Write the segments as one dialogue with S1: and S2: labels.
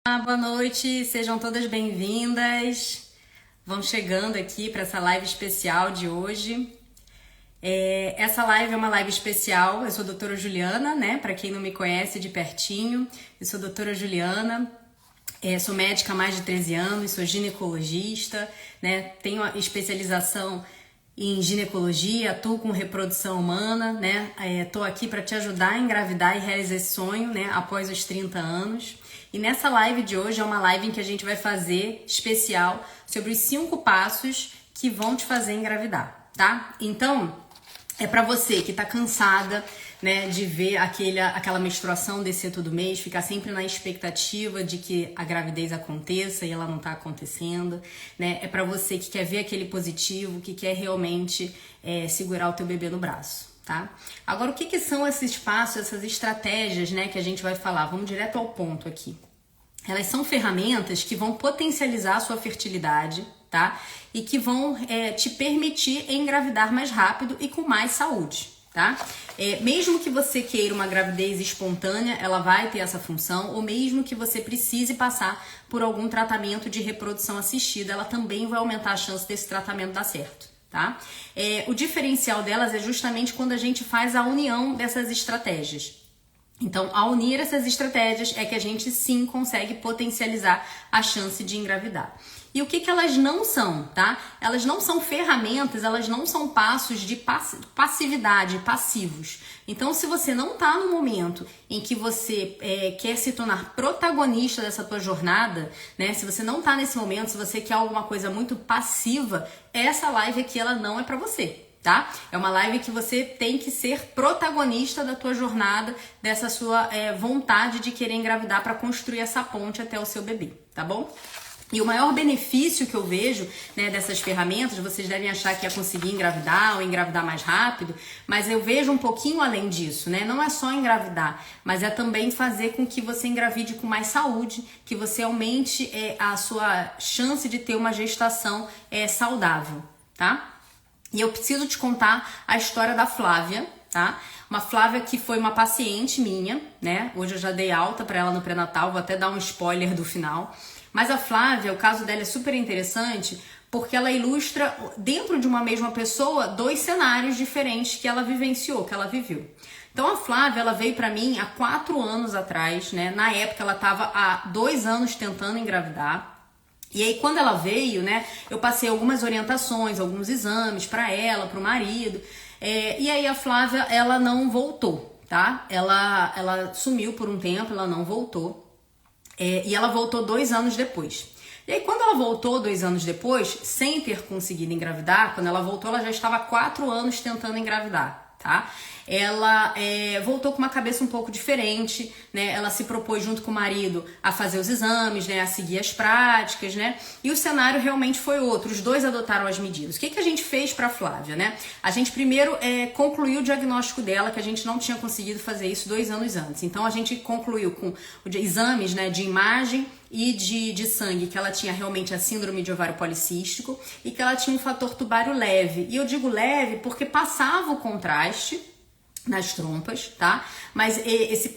S1: Boa noite, sejam todas bem-vindas. Vão chegando aqui para essa live especial de hoje. Essa live é uma live especial. Eu sou a doutora Juliana, né? Para quem não me conhece de pertinho, eu sou a doutora Juliana. Sou médica há mais de 13 anos, sou ginecologista, né? Tenho especialização em ginecologia, atuo com reprodução humana, né? Tô aqui para te ajudar a engravidar e realizar esse sonho, né? Após os 30 anos. E nessa live de hoje é uma live em que a gente vai fazer especial sobre os 5 passos que vão te fazer engravidar, tá? Então, é para você que tá cansada, né, de ver aquela menstruação descer todo mês, ficar sempre na expectativa de que a gravidez aconteça e ela não tá acontecendo, né? É para você que quer ver aquele positivo, que quer realmente segurar o teu bebê no braço, tá? Agora, o que são esses passos, essas estratégias, né, que a gente vai falar? Vamos direto ao ponto aqui. Elas são ferramentas que vão potencializar a sua fertilidade, tá? E que vão te permitir engravidar mais rápido e com mais saúde, tá? Mesmo que você queira uma gravidez espontânea, ela vai ter essa função, ou mesmo que você precise passar por algum tratamento de reprodução assistida, ela também vai aumentar a chance desse tratamento dar certo, tá? O diferencial delas é justamente quando a gente faz a união dessas estratégias. Então, ao unir essas estratégias é que a gente sim consegue potencializar a chance de engravidar. E o que elas não são, tá? Elas não são ferramentas, elas não são passos de passividade, passivos. Então, se você não tá no momento em que você quer se tornar protagonista dessa tua jornada, né? Se você não tá nesse momento, se você quer alguma coisa muito passiva, essa live aqui, ela não é pra você. Tá? É uma live que você tem que ser protagonista da tua jornada, dessa sua vontade de querer engravidar para construir essa ponte até o seu bebê, tá bom? E o maior benefício que eu vejo, né, dessas ferramentas, vocês devem achar que é conseguir engravidar ou engravidar mais rápido, mas eu vejo um pouquinho além disso, né? Não é só engravidar, mas é também fazer com que você engravide com mais saúde, que você aumente a sua chance de ter uma gestação saudável, tá? E eu preciso te contar a história da Flávia, tá? Uma Flávia que foi uma paciente minha, né? Hoje eu já dei alta pra ela no pré-natal, vou até dar um spoiler do final. Mas a Flávia, o caso dela é super interessante porque ela ilustra, dentro de uma mesma pessoa, 2 cenários diferentes que ela vivenciou, que ela viveu. Então a Flávia, ela veio pra mim há 4 anos atrás, né? Na época ela tava há 2 anos tentando engravidar. E aí, quando ela veio, né, eu passei algumas orientações, alguns exames para ela, para o marido, e aí a Flávia, ela não voltou, tá? Ela sumiu por um tempo, ela não voltou, e ela voltou 2 anos depois. E aí, quando ela voltou 2 anos depois, sem ter conseguido engravidar, quando ela voltou, ela já estava há 4 anos tentando engravidar, tá? Ela voltou com uma cabeça um pouco diferente, né? Ela se propôs junto com o marido a fazer os exames, né? A seguir as práticas, né? E o cenário realmente foi outro. Os 2 adotaram as medidas. O que a gente fez para Flávia, né? A gente primeiro concluiu o diagnóstico dela, que a gente não tinha conseguido fazer isso 2 anos antes. Então a gente concluiu com exames, né? De imagem e de sangue, que ela tinha realmente a síndrome de ovário policístico e que ela tinha um fator tubário leve. E eu digo leve porque passava o contraste nas trompas, tá? Mas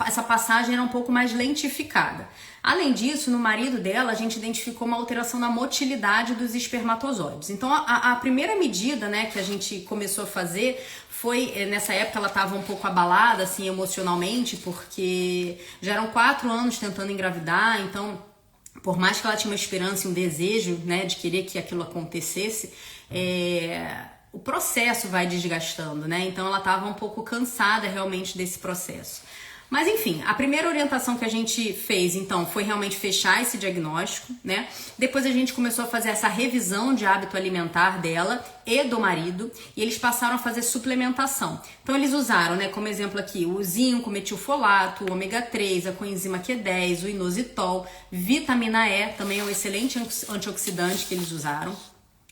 S1: essa passagem era um pouco mais lentificada. Além disso, no marido dela, a gente identificou uma alteração na motilidade dos espermatozoides. Então, a primeira medida, né, que a gente começou a fazer foi, nessa época ela estava um pouco abalada, assim, emocionalmente, porque já eram 4 anos tentando engravidar, então, por mais que ela tinha uma esperança e um desejo, né, de querer que aquilo acontecesse, o processo vai desgastando, né? Então ela estava um pouco cansada realmente desse processo. Mas enfim, a primeira orientação que a gente fez, então, foi realmente fechar esse diagnóstico, né? Depois a gente começou a fazer essa revisão de hábito alimentar dela e do marido, e eles passaram a fazer suplementação. Então eles usaram, né, como exemplo aqui, o zinco, o metilfolato, o ômega 3, a coenzima Q10, o inositol, vitamina E, também é um excelente antioxidante que eles usaram.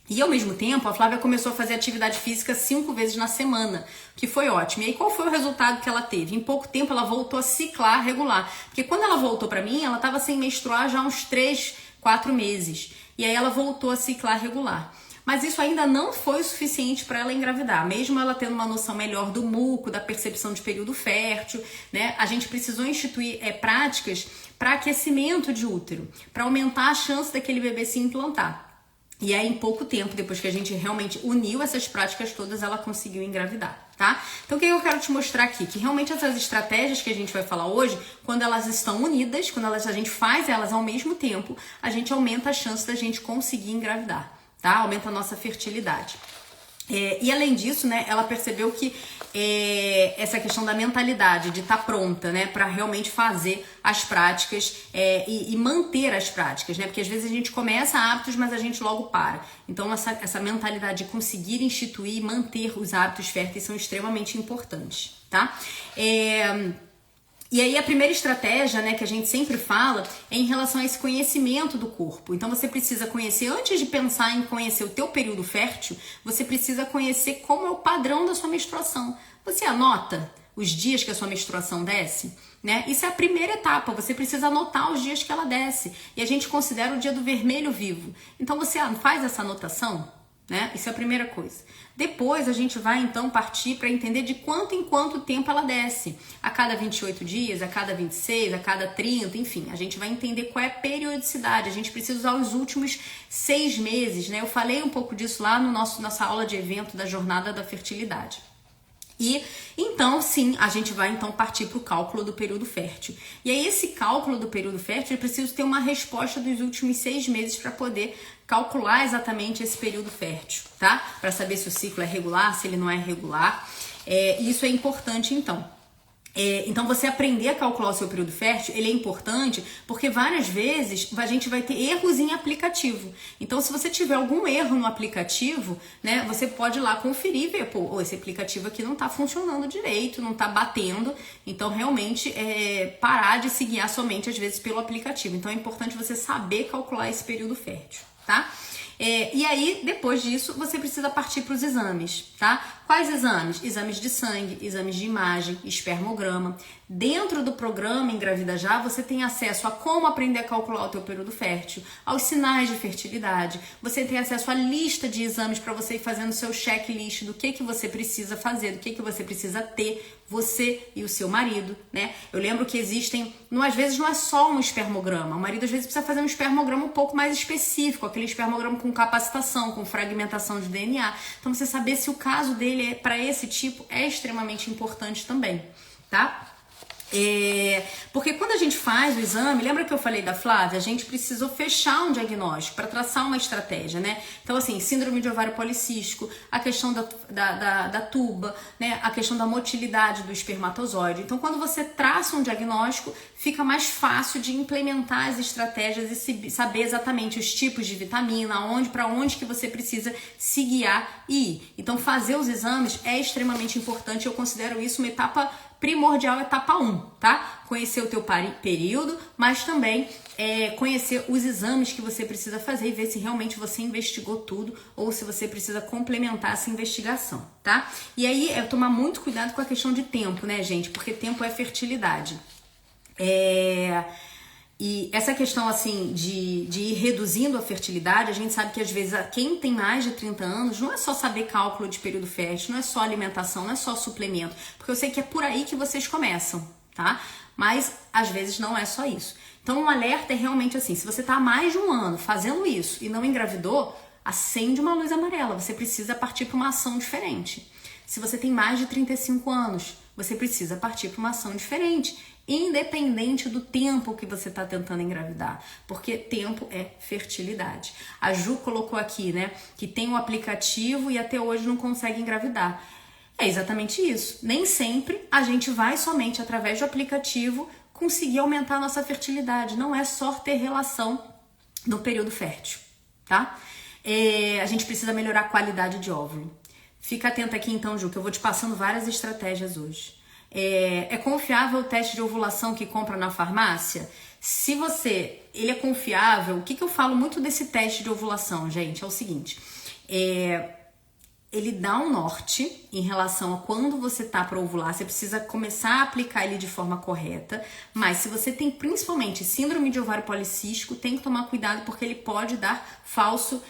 S1: E ao mesmo tempo, a Flávia começou a fazer atividade física 5 vezes na semana, que foi ótimo. E aí, qual foi o resultado que ela teve? Em pouco tempo, ela voltou a ciclar regular. Porque quando ela voltou pra mim, ela tava sem menstruar já há uns 3, 4 meses. E aí, ela voltou a ciclar regular. Mas isso ainda não foi o suficiente para ela engravidar, mesmo ela tendo uma noção melhor do muco, da percepção de período fértil, né? A gente precisou instituir práticas para aquecimento de útero, para aumentar a chance daquele bebê se implantar. E aí, em pouco tempo, depois que a gente realmente uniu essas práticas todas, ela conseguiu engravidar, tá? Então, o que eu quero te mostrar aqui? Que realmente essas estratégias que a gente vai falar hoje, quando elas estão unidas, quando a gente faz elas ao mesmo tempo, a gente aumenta a chance da gente conseguir engravidar, tá? Aumenta a nossa fertilidade. E além disso, né, ela percebeu que essa questão da mentalidade, de estar pronta, né, para realmente fazer as práticas e manter as práticas, né, porque às vezes a gente começa hábitos, mas a gente logo para. Então essa mentalidade de conseguir instituir e manter os hábitos férteis são extremamente importantes, tá? E aí a primeira estratégia, né, que a gente sempre fala é em relação a esse conhecimento do corpo. Então você precisa conhecer, antes de pensar em conhecer o teu período fértil, você precisa conhecer como é o padrão da sua menstruação. Você anota os dias que a sua menstruação desce, né? Isso é a primeira etapa, você precisa anotar os dias que ela desce. E a gente considera o dia do vermelho vivo. Então você faz essa anotação, né? Isso é a primeira coisa. Depois a gente vai então partir para entender de quanto em quanto tempo ela desce. A cada 28 dias, a cada 26, a cada 30, enfim. A gente vai entender qual é a periodicidade. A gente precisa usar os últimos 6 meses, né? Eu falei um pouco disso lá no nossa aula de evento da Jornada da Fertilidade. E então, sim, a gente vai então partir para o cálculo do período fértil. E aí esse cálculo do período fértil, eu preciso ter uma resposta dos últimos 6 meses para poder calcular exatamente esse período fértil, tá? Para saber se o ciclo é regular, se ele não é regular. Isso é importante então. Então você aprender a calcular o seu período fértil, ele é importante porque várias vezes a gente vai ter erros em aplicativo. Então se você tiver algum erro no aplicativo, né, você pode ir lá conferir e ver, pô, esse aplicativo aqui não tá funcionando direito, não tá batendo. Então realmente parar de se guiar somente às vezes pelo aplicativo. Então é importante você saber calcular esse período fértil, tá? E aí, depois disso, você precisa partir para os exames, tá? Quais exames? Exames de sangue, exames de imagem, espermograma. Dentro do programa Engravida Já, você tem acesso a como aprender a calcular o teu período fértil, aos sinais de fertilidade. Você tem acesso à lista de exames para você ir fazendo o seu checklist do que você precisa fazer, do que você precisa ter, você e o seu marido, né? Eu lembro que existem, às vezes não é só um espermograma. O marido às vezes precisa fazer um espermograma um pouco mais específico, aquele espermograma com capacitação, com fragmentação de DNA. Então você saber se o caso dele é para esse tipo é extremamente importante também, tá? Porque quando a gente faz o exame, lembra que eu falei da Flávia? A gente precisou fechar um diagnóstico para traçar uma estratégia, né? Então, assim, síndrome de ovário policístico, a questão da tuba, né? A questão da motilidade do espermatozoide. Então, quando você traça um diagnóstico, fica mais fácil de implementar as estratégias e saber exatamente os tipos de vitamina, para onde que você precisa se guiar e ir. Então, fazer os exames é extremamente importante. Eu considero isso uma etapa primordial, etapa 1, tá? Conhecer o teu período, mas também conhecer os exames que você precisa fazer e ver se realmente você investigou tudo ou se você precisa complementar essa investigação, tá? E aí, tomar muito cuidado com a questão de tempo, né, gente? Porque tempo é fertilidade. E essa questão, assim, de ir reduzindo a fertilidade, a gente sabe que às vezes quem tem mais de 30 anos não é só saber cálculo de período fértil, não é só alimentação, não é só suplemento, porque eu sei que é por aí que vocês começam, tá? Mas às vezes não é só isso. Então um alerta é realmente assim, se você tá há mais de um ano fazendo isso e não engravidou, acende uma luz amarela, você precisa partir para uma ação diferente. Se você tem mais de 35 anos, você precisa partir para uma ação diferente, independente do tempo que você está tentando engravidar, porque tempo é fertilidade. A Ju colocou aqui, né, que tem um aplicativo e até hoje não consegue engravidar. É exatamente isso. Nem sempre a gente vai somente através do aplicativo conseguir aumentar a nossa fertilidade. Não é só ter relação no período fértil, tá? A gente precisa melhorar a qualidade de óvulo. Fica atenta aqui então, Ju, que eu vou te passando várias estratégias hoje. É confiável o teste de ovulação que compra na farmácia? Se ele é confiável, o que eu falo muito desse teste de ovulação, gente? É o seguinte, ele dá um norte em relação a quando você tá para ovular, você precisa começar a aplicar ele de forma correta, mas se você tem principalmente síndrome de ovário policístico, tem que tomar cuidado porque ele pode dar falso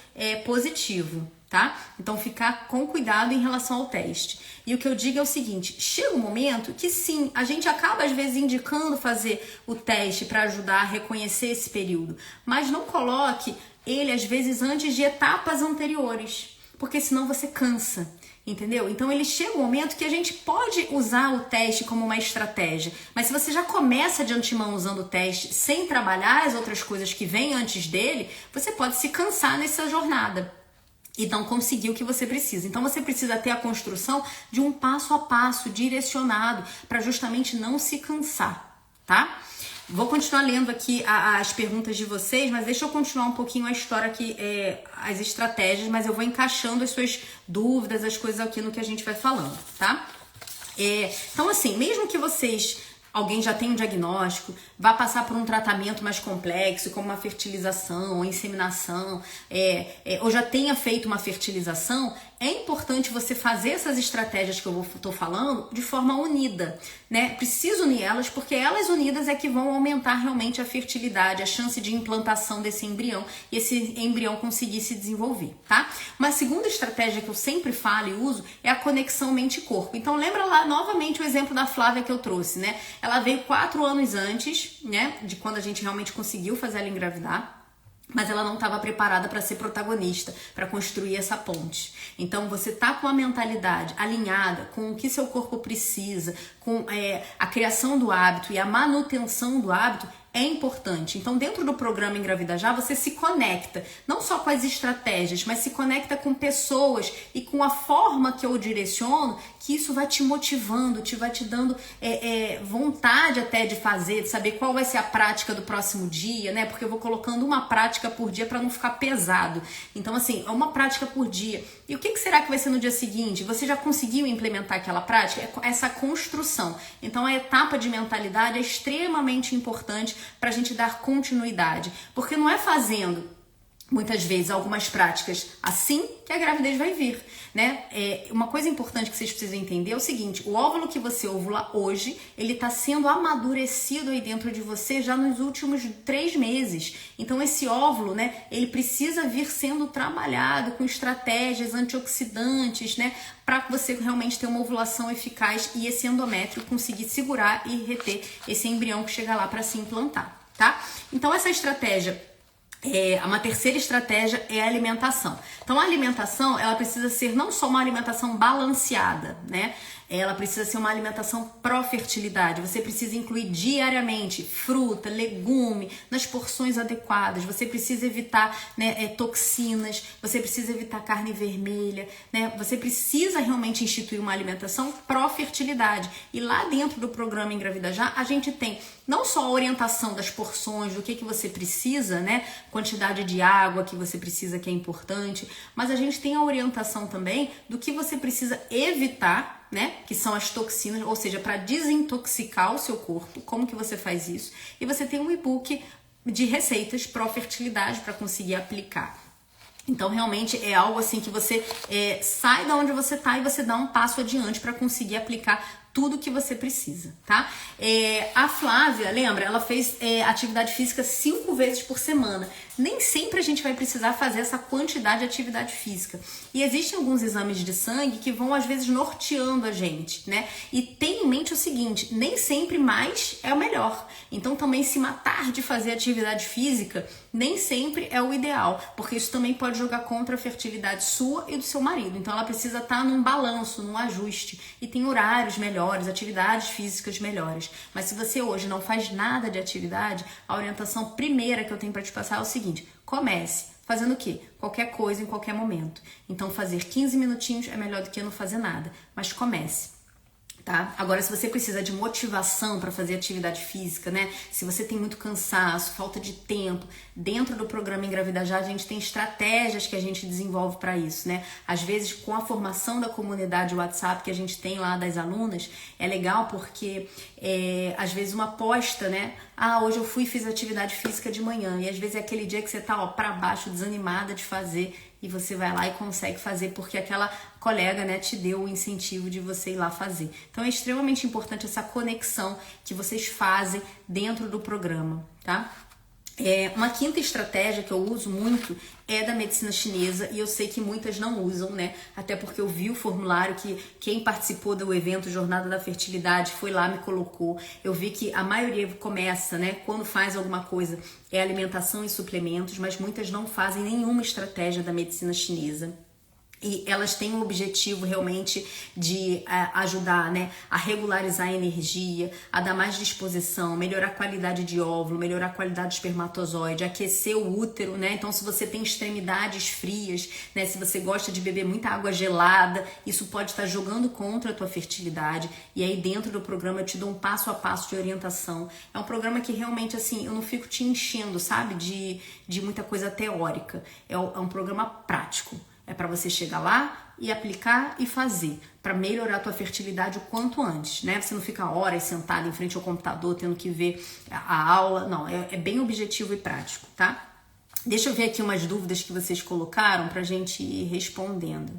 S1: positivo, tá? Então ficar com cuidado em relação ao teste. E o que eu digo é o seguinte, chega um momento que sim, a gente acaba às vezes indicando fazer o teste para ajudar a reconhecer esse período, mas não coloque ele às vezes antes de etapas anteriores, porque senão você cansa. Entendeu? Então ele chega um momento que a gente pode usar o teste como uma estratégia, mas se você já começa de antemão usando o teste sem trabalhar as outras coisas que vêm antes dele, você pode se cansar nessa jornada e não conseguir o que você precisa. Então você precisa ter a construção de um passo a passo direcionado para justamente não se cansar, tá? Vou continuar lendo aqui as perguntas de vocês, mas deixa eu continuar um pouquinho a história aqui, as estratégias, mas eu vou encaixando as suas dúvidas, as coisas aqui no que a gente vai falando, tá? Então assim, mesmo que alguém já tem um diagnóstico, vai passar por um tratamento mais complexo, como uma fertilização, ou inseminação, ou já tenha feito uma fertilização, é importante você fazer essas estratégias que eu estou falando de forma unida, né? Preciso unir elas, porque elas unidas é que vão aumentar realmente a fertilidade, a chance de implantação desse embrião e esse embrião conseguir se desenvolver, tá? Uma segunda estratégia que eu sempre falo e uso é a conexão mente-corpo. Então lembra lá novamente o exemplo da Flávia que eu trouxe, né? Ela veio 4 anos antes, né, de quando a gente realmente conseguiu fazer ela engravidar, mas ela não estava preparada para ser protagonista, para construir essa ponte. Então você tá com a mentalidade alinhada com o que seu corpo precisa, com a criação do hábito e a manutenção do hábito, é importante. Então, dentro do programa Engravida Já, você se conecta, não só com as estratégias, mas se conecta com pessoas e com a forma que eu direciono, que isso vai te motivando, vai te dando vontade até de fazer, de saber qual vai ser a prática do próximo dia, né? Porque eu vou colocando uma prática por dia para não ficar pesado. Então, assim, é uma prática por dia. E o que será que vai ser no dia seguinte? Você já conseguiu implementar aquela prática? É essa construção. Então, a etapa de mentalidade é extremamente importante para a gente dar continuidade, porque não é fazendo muitas vezes algumas práticas assim que a gravidez vai vir, né? Uma coisa importante que vocês precisam entender é o seguinte: o óvulo que você ovula hoje, ele está sendo amadurecido aí dentro de você já nos últimos 3 meses. Então esse óvulo, né, ele precisa vir sendo trabalhado com estratégias antioxidantes, né, para você realmente ter uma ovulação eficaz e esse endométrio conseguir segurar e reter esse embrião que chega lá para se implantar, tá? Então essa estratégia, uma terceira estratégia é a alimentação. Então a alimentação, ela precisa ser não só uma alimentação balanceada, né? Ela precisa ser uma alimentação pró-fertilidade. Você precisa incluir diariamente fruta, legume, nas porções adequadas. Você precisa evitar, né, toxinas, você precisa evitar carne vermelha, né? Você precisa realmente instituir uma alimentação pró-fertilidade. E lá dentro do programa Engravida Já, a gente tem não só a orientação das porções, do que você precisa, né? Quantidade de água que você precisa, que é importante, mas a gente tem a orientação também do que você precisa evitar, né? Que são as toxinas, ou seja, para desintoxicar o seu corpo, como que você faz isso? E você tem um e-book de receitas pró-fertilidade para conseguir aplicar. Então, realmente é algo assim que você sai da onde você tá e você dá um passo adiante para conseguir aplicar tudo que você precisa, tá? A Flávia, lembra? Ela fez atividade física 5 vezes por semana. Nem sempre a gente vai precisar fazer essa quantidade de atividade física. E existem alguns exames de sangue que vão, às vezes, norteando a gente, né? E tem em mente o seguinte: nem sempre mais é o melhor. Então, também se matar de fazer atividade física nem sempre é o ideal, porque isso também pode jogar contra a fertilidade sua e do seu marido. Então, ela precisa estar num balanço, num ajuste. E tem horários melhores, atividades físicas melhores. Mas se você hoje não faz nada de atividade, a orientação primeira que eu tenho para te passar é o seguinte: comece fazendo o quê? Qualquer coisa em qualquer momento. Então fazer 15 minutinhos é melhor do que não fazer nada, mas comece. Tá? Agora, se você precisa de motivação para fazer atividade física, né? Se você tem muito cansaço, falta de tempo, dentro do programa Engravida Já, a gente tem estratégias que a gente desenvolve para isso, né? Às vezes, com a formação da comunidade WhatsApp que a gente tem lá das alunas, é legal porque, às vezes, uma aposta, né? Hoje eu fui e fiz atividade física de manhã, e às vezes é aquele dia que você tá, para baixo, desanimada de fazer, e você vai lá e consegue fazer porque aquela colega, né, te deu o incentivo de você ir lá fazer. Então é extremamente importante essa conexão que vocês fazem dentro do programa, tá? Uma quinta estratégia que eu uso muito é da medicina chinesa, e eu sei que muitas não usam, né? Até porque eu vi o formulário que quem participou do evento Jornada da Fertilidade foi lá, me colocou. Eu vi que a maioria começa, né? Quando faz alguma coisa, é alimentação e suplementos, mas muitas não fazem nenhuma estratégia da medicina chinesa. E elas têm o objetivo realmente de ajudar, né, a regularizar a energia, a dar mais disposição, melhorar a qualidade de óvulo, melhorar a qualidade do espermatozoide, aquecer o útero, né? Então, se você tem extremidades frias, né, se você gosta de beber muita água gelada, isso pode estar jogando contra a tua fertilidade. E aí, dentro do programa, eu te dou um passo a passo de orientação. É um programa que realmente, assim, eu não fico te enchendo, sabe, de muita coisa teórica. É um programa prático. É para você chegar lá e aplicar e fazer, para melhorar a tua fertilidade o quanto antes, né? Você não fica horas sentado em frente ao computador tendo que ver a aula. Não, é bem objetivo e prático, tá? Deixa eu ver aqui umas dúvidas que vocês colocaram pra gente ir respondendo.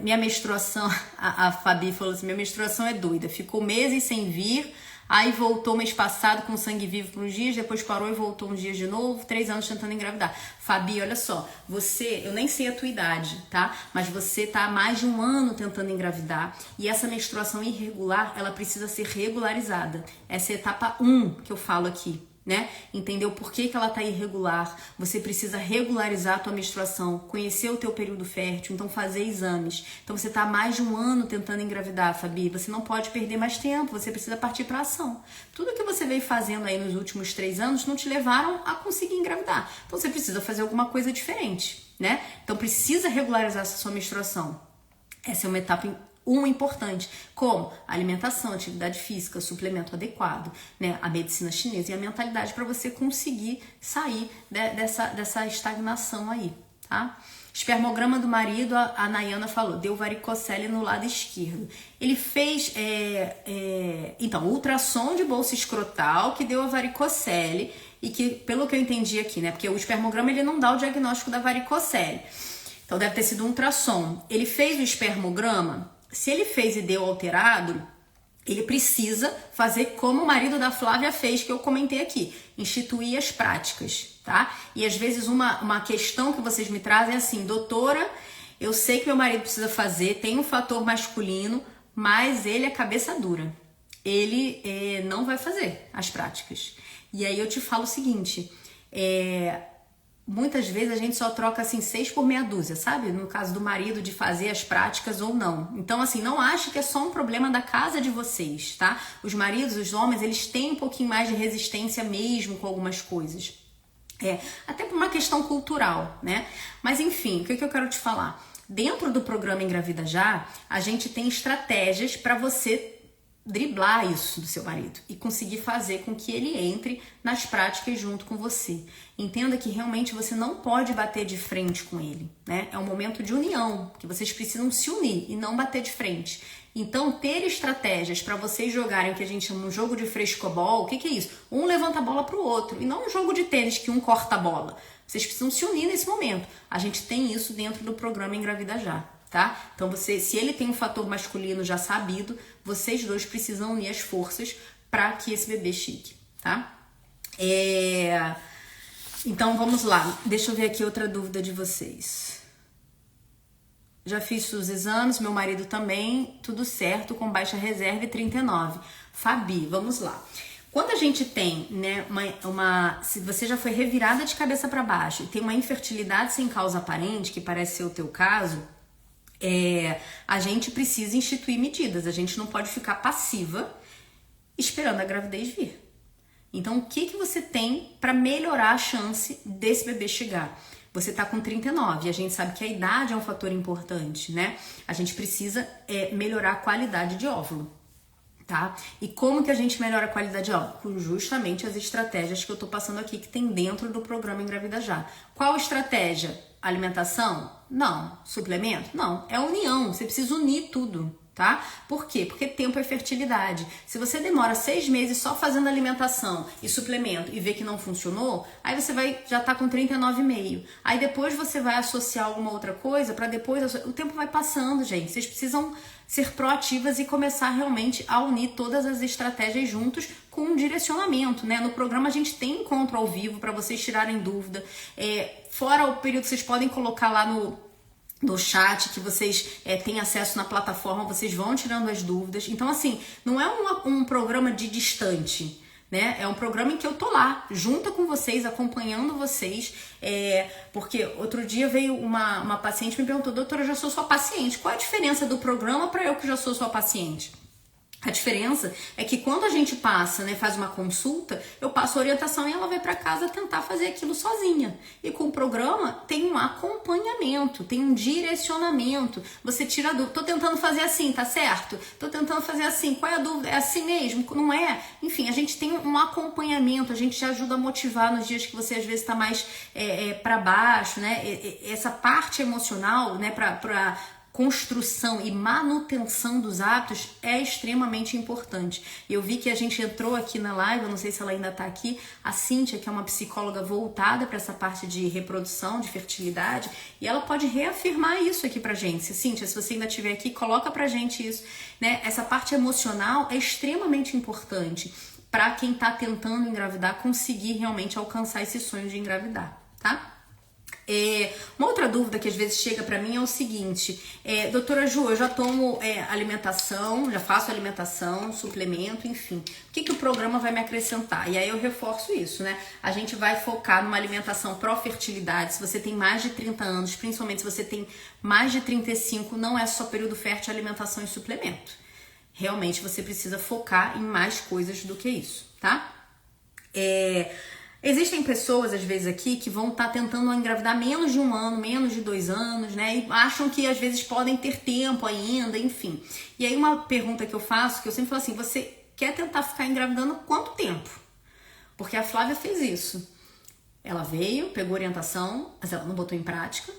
S1: Minha menstruação, a Fabi falou assim, minha menstruação é doida, ficou meses sem vir, aí voltou mês passado com sangue vivo por uns dias, depois parou e voltou uns dias de novo, 3 anos tentando engravidar. Fabi, olha só, eu nem sei a tua idade, tá? Mas você tá há mais de 1 ano tentando engravidar, e essa menstruação irregular, ela precisa ser regularizada. Essa é a etapa 1 que eu falo aqui, né? Entendeu por que ela tá irregular? Você precisa regularizar a tua menstruação, conhecer o teu período fértil, então fazer exames. Então você tá há mais de 1 ano tentando engravidar, Fabi, você não pode perder mais tempo, você precisa partir para ação. Tudo que você veio fazendo aí nos últimos 3 anos não te levaram a conseguir engravidar. Então você precisa fazer alguma coisa diferente, né? Então precisa regularizar essa sua menstruação. Essa é uma etapa importante, como alimentação, atividade física, suplemento adequado, né, a medicina chinesa e a mentalidade para você conseguir sair dessa estagnação aí, tá? Espermograma do marido, a Nayana falou, deu varicocele no lado esquerdo. Ele fez, então, ultrassom de bolsa escrotal que deu a varicocele e que, pelo que eu entendi aqui, né, porque o espermograma ele não dá o diagnóstico da varicocele. Então deve ter sido um ultrassom. Ele fez o espermograma. Se ele fez e deu alterado, ele precisa fazer como o marido da Flávia fez, que eu comentei aqui, instituir as práticas, tá? E às vezes uma questão que vocês me trazem é assim, doutora, eu sei que meu marido precisa fazer, tem um fator masculino, mas ele é cabeça dura. Ele não vai fazer as práticas. E aí eu te falo o seguinte, muitas vezes a gente só troca assim 6 por meia dúzia, sabe? No caso do marido de fazer as práticas ou não. Então assim, não ache que é só um problema da casa de vocês, tá? Os maridos, os homens, eles têm um pouquinho mais de resistência mesmo com algumas coisas. Até por uma questão cultural, né? Mas enfim, o que eu quero te falar? Dentro do programa Engravida Já, a gente tem estratégias para você driblar isso do seu marido e conseguir fazer com que ele entre nas práticas junto com você. Entenda que realmente você não pode bater de frente com ele, né? É um momento de união, que vocês precisam se unir e não bater de frente. Então, ter estratégias para vocês jogarem o que a gente chama um jogo de frescobol, o que é isso? Um levanta a bola pro outro, e não um jogo de tênis que um corta a bola. Vocês precisam se unir nesse momento. A gente tem isso dentro do programa Engravida Já. Tá? Então, se ele tem um fator masculino já sabido, vocês dois precisam unir as forças para que esse bebê chegue, tá? Então, vamos lá. Deixa eu ver aqui outra dúvida de vocês. Já fiz os exames, meu marido também, tudo certo, com baixa reserva e 39. Fabi, vamos lá. Quando a gente tem, né, se você já foi revirada de cabeça para baixo e tem uma infertilidade sem causa aparente, que parece ser o teu caso, a gente precisa instituir medidas, a gente não pode ficar passiva esperando a gravidez vir. Então, o que você tem para melhorar a chance desse bebê chegar? Você tá com 39 e a gente sabe que a idade é um fator importante, né? A gente precisa melhorar a qualidade de óvulo, tá? E como que a gente melhora a qualidade de óvulo? Com justamente as estratégias que eu tô passando aqui, que tem dentro do programa Engravida Já. Qual estratégia? Alimentação? Não. Suplemento? Não. É união. Você precisa unir tudo, tá? Por quê? Porque tempo é fertilidade. Se você demora 6 meses só fazendo alimentação e suplemento e vê que não funcionou, aí você já tá com 39,5. Aí depois você vai associar alguma outra coisa para depois... O tempo vai passando, gente. Vocês precisam ser proativas e começar realmente a unir todas as estratégias juntos com um direcionamento, né? No programa a gente tem encontro ao vivo para vocês tirarem dúvida. Fora o período que vocês podem colocar lá no chat, que vocês têm acesso na plataforma, vocês vão tirando as dúvidas. Então, assim, não é um programa de distante, né? É um programa em que eu tô lá, junto com vocês, acompanhando vocês, porque outro dia veio uma paciente e me perguntou: doutora, eu já sou sua paciente, qual a diferença do programa para eu que já sou sua paciente? A diferença é que quando a gente passa, né, faz uma consulta, eu passo a orientação e ela vai para casa tentar fazer aquilo sozinha. E com o programa tem um acompanhamento, tem um direcionamento. Você tira a dúvida. Tô tentando fazer assim, tá certo? Tô tentando fazer assim. Qual é a dúvida? É assim mesmo? Não é? Enfim, a gente tem um acompanhamento, a gente te ajuda a motivar nos dias que você às vezes está mais para baixo, né? Essa parte emocional, né, para construção e manutenção dos hábitos é extremamente importante. Eu vi que a gente entrou aqui na live, eu não sei se ela ainda está aqui, a Cíntia, que é uma psicóloga voltada para essa parte de reprodução, de fertilidade, e ela pode reafirmar isso aqui pra gente. Cíntia, se você ainda estiver aqui, coloca pra gente isso, né? Essa parte emocional é extremamente importante para quem está tentando engravidar conseguir realmente alcançar esse sonho de engravidar, tá? Uma outra dúvida que às vezes chega pra mim é o seguinte: doutora Ju, eu já tomo alimentação, já faço alimentação, suplemento, enfim, o que o programa vai me acrescentar? E aí eu reforço isso, né? A gente vai focar numa alimentação pró-fertilidade. Se você tem mais de 30 anos, principalmente se você tem mais de 35, não é só período fértil, alimentação e suplemento. Realmente você precisa focar em mais coisas do que isso, tá? Existem pessoas, às vezes, aqui que vão estar tentando engravidar menos de 1 ano, menos de 2 anos, né? E acham que, às vezes, podem ter tempo ainda, enfim. E aí, uma pergunta que eu faço, que eu sempre falo assim: você quer tentar ficar engravidando quanto tempo? Porque a Flávia fez isso. Ela veio, pegou orientação, mas ela não botou em prática,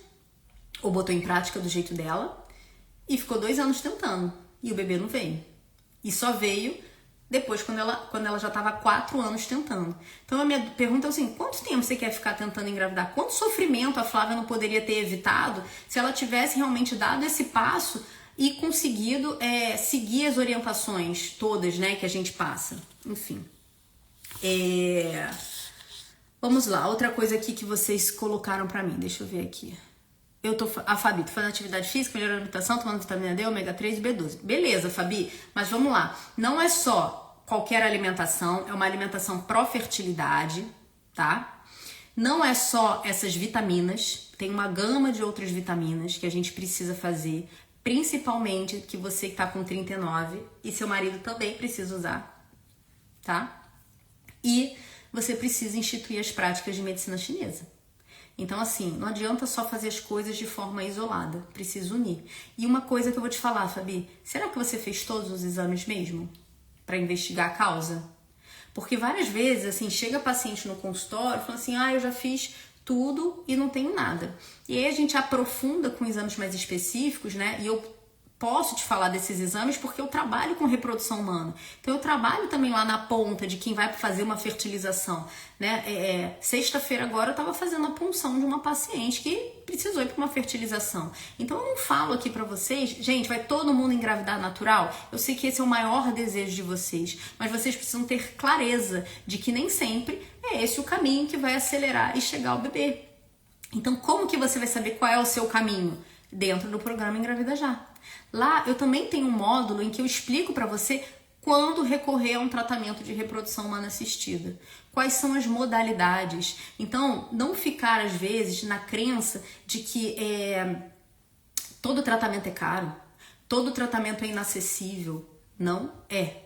S1: ou botou em prática do jeito dela, e ficou 2 anos tentando. E o bebê não veio. E só veio depois, quando ela já estava 4 anos tentando. Então a minha pergunta é assim: quanto tempo você quer ficar tentando engravidar? Quanto sofrimento a Flávia não poderia ter evitado se ela tivesse realmente dado esse passo e conseguido seguir as orientações todas, né, que a gente passa? Enfim. Vamos lá, outra coisa aqui que vocês colocaram pra mim, deixa eu ver aqui. A Fabi, tô fazendo atividade física, melhorando a alimentação, tomando vitamina D, ômega 3 e B12. Beleza, Fabi, mas vamos lá. Não é só qualquer alimentação, é uma alimentação pró-fertilidade, tá? Não é só essas vitaminas, tem uma gama de outras vitaminas que a gente precisa fazer, principalmente que você que tá com 39 e seu marido também precisa usar, tá? E você precisa instituir as práticas de medicina chinesa. Então, assim, não adianta só fazer as coisas de forma isolada, precisa unir. E uma coisa que eu vou te falar, Fabi, será que você fez todos os exames mesmo? Para investigar a causa? Porque várias vezes, assim, chega paciente no consultório e fala assim: eu já fiz tudo e não tenho nada. E aí a gente aprofunda com exames mais específicos, né? E eu posso te falar desses exames porque eu trabalho com reprodução humana. Então eu trabalho também lá na ponta de quem vai fazer uma fertilização, né? Sexta-feira agora eu estava fazendo a punção de uma paciente que precisou ir para uma fertilização. Então eu não falo aqui para vocês: gente, vai todo mundo engravidar natural? Eu sei que esse é o maior desejo de vocês, mas vocês precisam ter clareza de que nem sempre é esse o caminho que vai acelerar e chegar ao bebê. Então como que você vai saber qual é o seu caminho? Dentro do programa Engravida Já. Lá eu também tenho um módulo em que eu explico para você quando recorrer a um tratamento de reprodução humana assistida. Quais são as modalidades. Então, não ficar às vezes na crença de que todo tratamento é caro, todo tratamento é inacessível. Não é.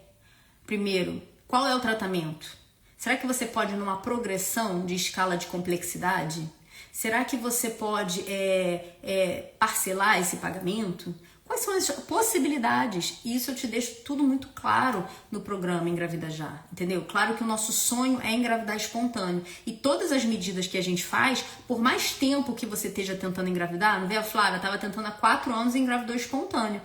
S1: Primeiro, qual é o tratamento? Será que você pode ir numa progressão de escala de complexidade? Será que você pode parcelar esse pagamento? Quais são as possibilidades? Isso eu te deixo tudo muito claro no programa Engravida Já, entendeu? Claro que o nosso sonho é engravidar espontâneo. E todas as medidas que a gente faz, por mais tempo que você esteja tentando engravidar, não vê a Flávia? Estava tentando há 4 anos e engravidou espontâneo.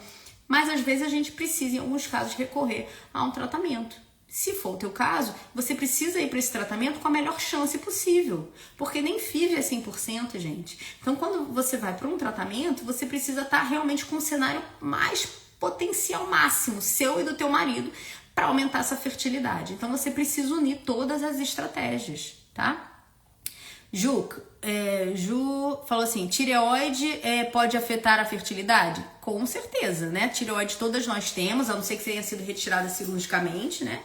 S1: mas às vezes a gente precisa, em alguns casos, recorrer a um tratamento. Se for o teu caso, você precisa ir para esse tratamento com a melhor chance possível, porque nem FIV é 100%, gente. Então, quando você vai para um tratamento, você precisa estar realmente com um cenário mais potencial máximo, seu e do teu marido, para aumentar essa fertilidade. Então, você precisa unir todas as estratégias, tá? Ju falou assim, tireoide pode afetar a fertilidade? Com certeza, né? Tireoide todas nós temos, a não ser que tenha sido retirada cirurgicamente, né?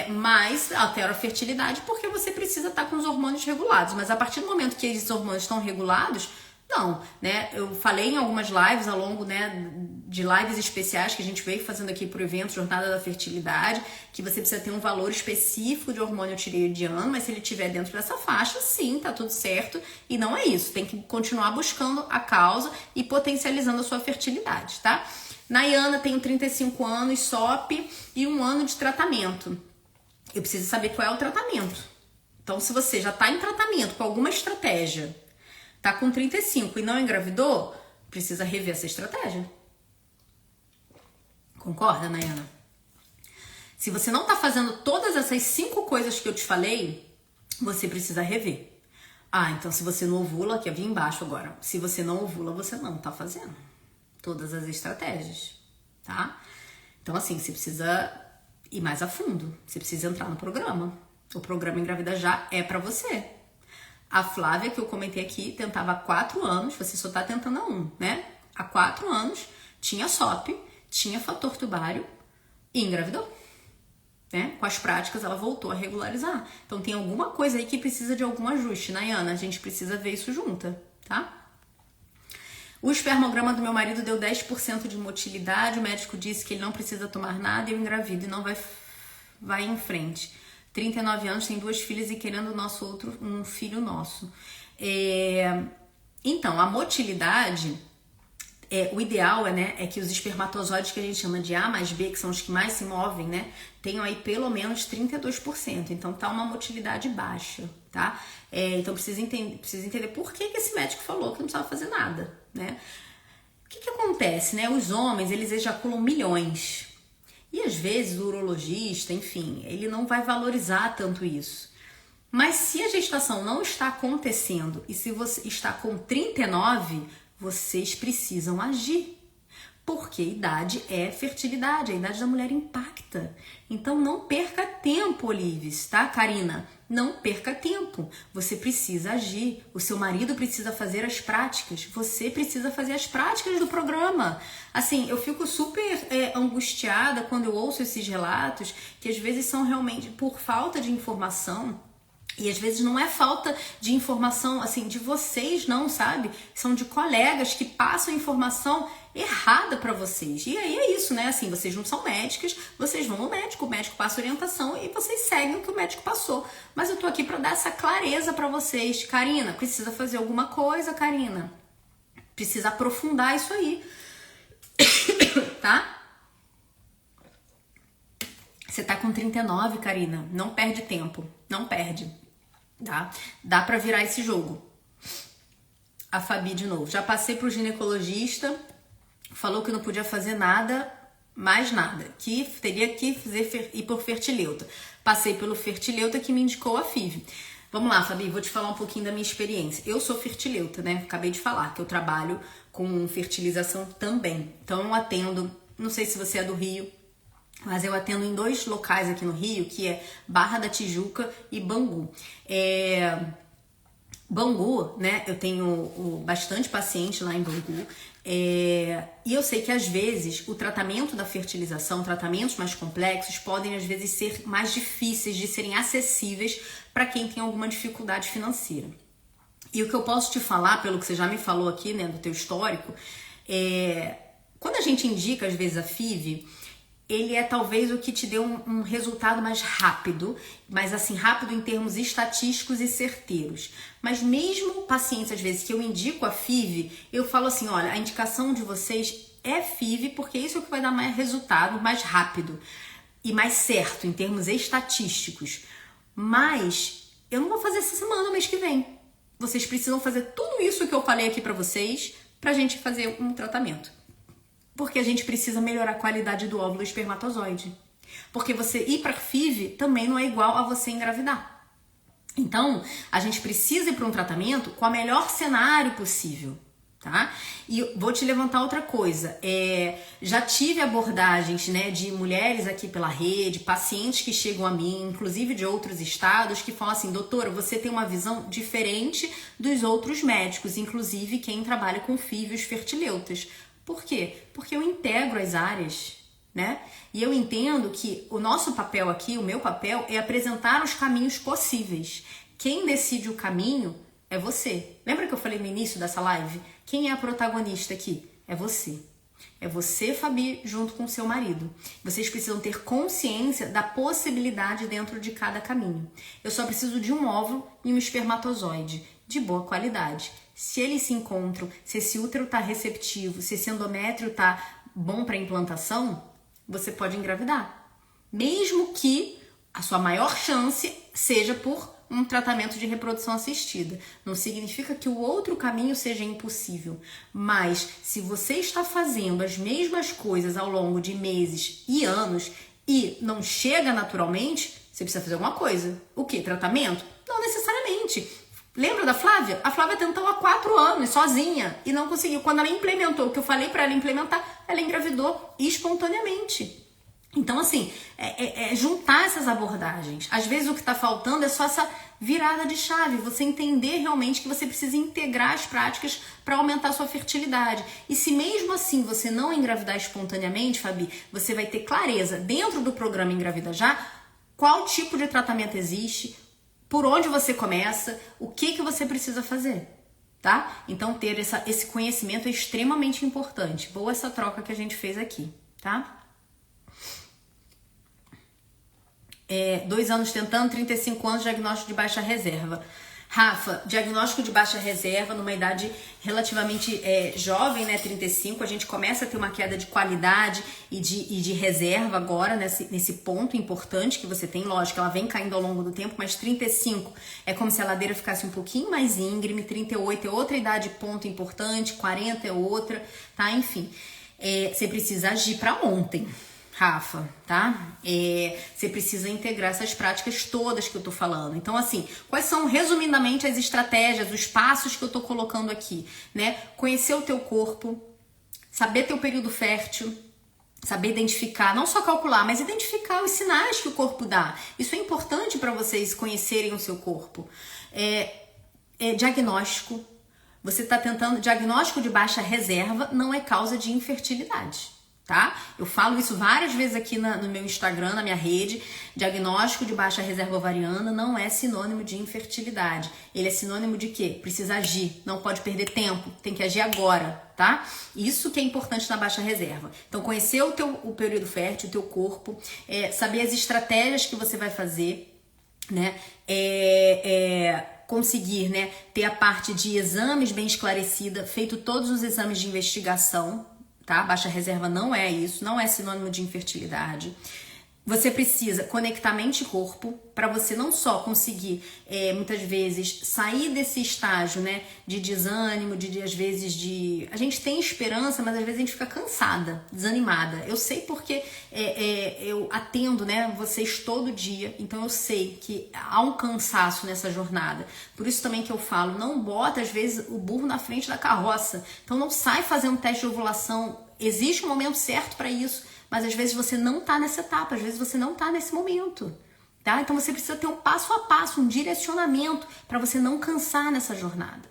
S1: Mas altera a fertilidade porque você precisa estar com os hormônios regulados. Mas a partir do momento que esses hormônios estão regulados, não, né? Eu falei em algumas lives ao longo, né, de lives especiais que a gente veio fazendo aqui pro evento Jornada da Fertilidade, que você precisa ter um valor específico de hormônio tireoidiano, mas se ele estiver dentro dessa faixa, sim, tá tudo certo. E não é isso, tem que continuar buscando a causa e potencializando a sua fertilidade, tá? Nayana, tenho 35 anos, SOP e 1 ano de tratamento. Eu preciso saber qual é o tratamento. Então, se você já tá em tratamento com alguma estratégia, tá com 35 e não engravidou, precisa rever essa estratégia. Concorda, Nayana? Se você não tá fazendo todas essas 5 coisas que eu te falei, você precisa rever. Então se você não ovula, que é vir embaixo agora. Se você não ovula, você não tá fazendo todas as estratégias, tá? Então assim, você precisa ir mais a fundo. Você precisa entrar no programa. O programa Engravida Já é pra você. A Flávia, que eu comentei aqui, tentava há 4 anos, você só tá tentando há 1, né? Há 4 anos, tinha SOP, tinha fator tubário e engravidou. Né? Com as práticas, ela voltou a regularizar. Então, tem alguma coisa aí que precisa de algum ajuste, Nayana. A gente precisa ver isso junta, tá? O espermograma do meu marido deu 10% de motilidade, o médico disse que ele não precisa tomar nada e eu engravido e não vai em frente. 39 anos, tem 2 filhas e querendo um filho nosso. Então, a motilidade, o ideal é que os espermatozoides que a gente chama de A mais B, que são os que mais se movem, né, tenham aí pelo menos 32%. Então, tá uma motilidade baixa, tá? Então, precisa entender por que esse médico falou que não precisava fazer nada, né? O que acontece, né? Os homens, eles ejaculam milhões. E às vezes o urologista, enfim, ele não vai valorizar tanto isso. Mas se a gestação não está acontecendo e se você está com 39, vocês precisam agir. Porque idade é fertilidade, a idade da mulher impacta. Então não perca tempo, Olives, tá, Karina? Não perca tempo. Você precisa agir. O seu marido precisa fazer as práticas. Você precisa fazer as práticas do programa. Assim, eu fico super angustiada quando eu ouço esses relatos, que às vezes são realmente por falta de informação. E às vezes não é falta de informação, assim, de vocês não, sabe? São de colegas que passam informação errada pra vocês. E aí é isso, né? Assim, vocês não são médicas, vocês vão ao médico, o médico passa orientação e vocês seguem o que o médico passou. Mas eu tô aqui pra dar essa clareza pra vocês. Karina, precisa fazer alguma coisa, Karina. Precisa aprofundar isso aí. Tá? Você tá com 39, Karina. Não perde tempo. Não perde. Tá? Dá pra virar esse jogo. A Fabi de novo. Já passei pro ginecologista, falou que não podia fazer nada, mais nada, que teria que ir por fertileuta. Passei pelo fertileuta que me indicou a FIV. Vamos lá, Fabi, vou te falar um pouquinho da minha experiência. Eu sou fertileuta, né? Acabei de falar que eu trabalho com fertilização também. Então eu atendo, não sei se você é do Rio, mas eu atendo em 2 locais aqui no Rio, que é Barra da Tijuca e Bangu. Bangu, né, eu tenho bastante paciente lá em Bangu, e eu sei que às vezes o tratamento da fertilização, tratamentos mais complexos, podem às vezes ser mais difíceis de serem acessíveis para quem tem alguma dificuldade financeira. E o que eu posso te falar, pelo que você já me falou aqui, né, do teu histórico, quando a gente indica às vezes a FIV, ele é talvez o que te dê um resultado mais rápido, mas assim, rápido em termos estatísticos e certeiros. Mas mesmo pacientes, às vezes, que eu indico a FIV, eu falo assim, olha, a indicação de vocês é FIV, porque isso é o que vai dar mais resultado, mais rápido e mais certo em termos estatísticos. Mas eu não vou fazer essa semana, mês que vem. Vocês precisam fazer tudo isso que eu falei aqui pra vocês, pra gente fazer um tratamento. Porque a gente precisa melhorar a qualidade do óvulo e espermatozoide. Porque você ir para FIV também não é igual a você engravidar. Então, a gente precisa ir para um tratamento com o melhor cenário possível, tá? E vou te levantar outra coisa. Já tive abordagens, né, de mulheres aqui pela rede, pacientes que chegam a mim, inclusive de outros estados, que falam assim: doutora, você tem uma visão diferente dos outros médicos, inclusive quem trabalha com FIV e os fertileutas. Por quê? Porque eu integro as áreas, né? E eu entendo que o nosso papel aqui, o meu papel, é apresentar os caminhos possíveis. Quem decide o caminho é você. Lembra que eu falei no início dessa live? Quem é a protagonista aqui? É você. É você, Fabi, junto com o seu marido. Vocês precisam ter consciência da possibilidade dentro de cada caminho. Eu só preciso de um óvulo e um espermatozoide de boa qualidade. Se eles se encontram, se esse útero está receptivo, se esse endométrio está bom para implantação, você pode engravidar. Mesmo que a sua maior chance seja por um tratamento de reprodução assistida. Não significa que o outro caminho seja impossível. Mas se você está fazendo as mesmas coisas ao longo de meses e anos e não chega naturalmente, você precisa fazer alguma coisa. O quê? Tratamento? Não necessariamente. Lembra da Flávia? A Flávia tentou há 4 anos, sozinha, e não conseguiu. Quando ela implementou o que eu falei para ela implementar, ela engravidou espontaneamente. Então, assim, juntar essas abordagens. Às vezes o que está faltando é só essa virada de chave, você entender realmente que você precisa integrar as práticas para aumentar a sua fertilidade. E se mesmo assim você não engravidar espontaneamente, Fabi, você vai ter clareza dentro do programa Engravida Já, qual tipo de tratamento existe, por onde você começa, o que você precisa fazer, tá? Então ter esse conhecimento é extremamente importante. Boa essa troca que a gente fez aqui, tá? 2 anos tentando, 35 anos, diagnóstico de baixa reserva. Rafa, diagnóstico de baixa reserva numa idade relativamente jovem, né, 35, a gente começa a ter uma queda de qualidade e de reserva agora, nesse ponto importante que você tem. Lógico, ela vem caindo ao longo do tempo, mas 35 é como se a ladeira ficasse um pouquinho mais íngreme, 38 é outra idade, ponto importante, 40 é outra, tá? Enfim, você precisa agir para ontem, Rafa, tá? Você precisa integrar essas práticas todas que eu tô falando. Então, assim, quais são, resumidamente, as estratégias, os passos que eu tô colocando aqui, né? Conhecer o teu corpo, saber teu período fértil, saber identificar, não só calcular, mas identificar os sinais que o corpo dá. Isso é importante para vocês conhecerem o seu corpo. Diagnóstico. Você tá tentando... Diagnóstico de baixa reserva não é causa de infertilidade. Tá? Eu falo isso várias vezes aqui no meu Instagram, na minha rede. Diagnóstico de baixa reserva ovariana não é sinônimo de infertilidade. Ele é sinônimo de quê? Precisa agir, não pode perder tempo, tem que agir agora, tá? Isso que é importante na baixa reserva. Então, conhecer o período fértil, o teu corpo, saber as estratégias que você vai fazer, né? Conseguir, né, ter a parte de exames bem esclarecida, feito todos os exames de investigação, tá? Baixa reserva não é isso, não é sinônimo de infertilidade. Você precisa conectar mente e corpo para você não só conseguir, muitas vezes, sair desse estágio, né, de desânimo, às vezes de... A gente tem esperança, mas às vezes a gente fica cansada, desanimada. Eu sei porque eu atendo, né, vocês todo dia, então eu sei que há um cansaço nessa jornada. Por isso também que eu falo, não bota, às vezes, o burro na frente da carroça. Então não sai fazendo teste de ovulação. Existe um momento certo para isso, mas às vezes você não tá nessa etapa, às vezes você não tá nesse momento, tá? Então você precisa ter um passo a passo, um direcionamento para você não cansar nessa jornada.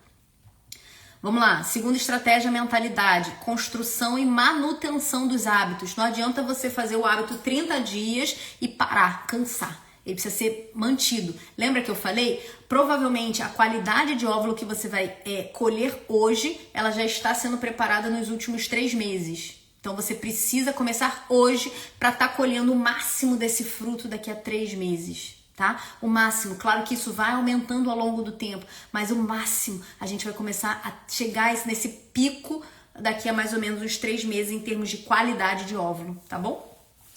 S1: Vamos lá, segunda estratégia, mentalidade, construção e manutenção dos hábitos. Não adianta você fazer o hábito 30 dias e parar, cansar. Ele precisa ser mantido. Lembra que eu falei? Provavelmente a qualidade de óvulo que você vai colher hoje, ela já está sendo preparada nos últimos 3 meses. Então você precisa começar hoje para estar colhendo o máximo desse fruto daqui a 3 meses, tá? O máximo. Claro que isso vai aumentando ao longo do tempo, mas o máximo a gente vai começar a chegar nesse pico daqui a mais ou menos uns 3 meses em termos de qualidade de óvulo, tá bom?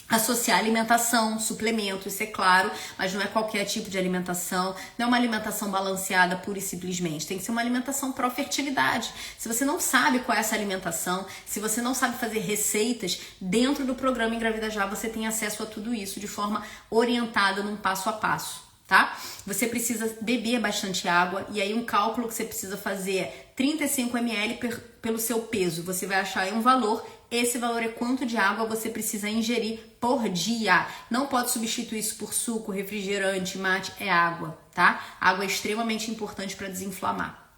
S1: Associar alimentação, suplementos, isso é claro, mas não é qualquer tipo de alimentação, não é uma alimentação balanceada pura e simplesmente, tem que ser uma alimentação pró-fertilidade. Se você não sabe qual é essa alimentação, se você não sabe fazer receitas, dentro do programa Engravida Já você tem acesso a tudo isso de forma orientada num passo a passo, tá? Você precisa beber bastante água e aí um cálculo que você precisa fazer é 35 ml pelo seu peso, você vai achar aí um valor. Esse valor é quanto de água você precisa ingerir por dia. Não pode substituir isso por suco, refrigerante, mate, é água, tá? Água é extremamente importante para desinflamar.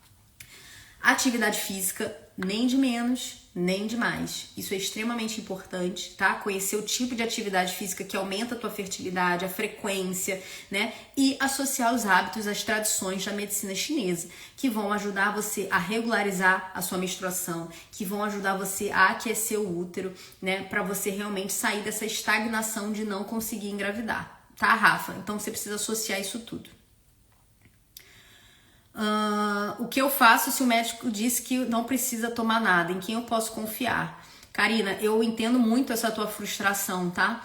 S1: Atividade física, nem de menos, nem de mais. Isso é extremamente importante, tá? Conhecer o tipo de atividade física que aumenta a tua fertilidade, a frequência, né? E associar os hábitos às tradições da medicina chinesa, que vão ajudar você a regularizar a sua menstruação, que vão ajudar você a aquecer o útero, né? Para você realmente sair dessa estagnação de não conseguir engravidar, tá, Rafa? Então você precisa associar isso tudo. O que eu faço se o médico disse que não precisa tomar nada? Em quem eu posso confiar? Karina, eu entendo muito essa tua frustração, tá?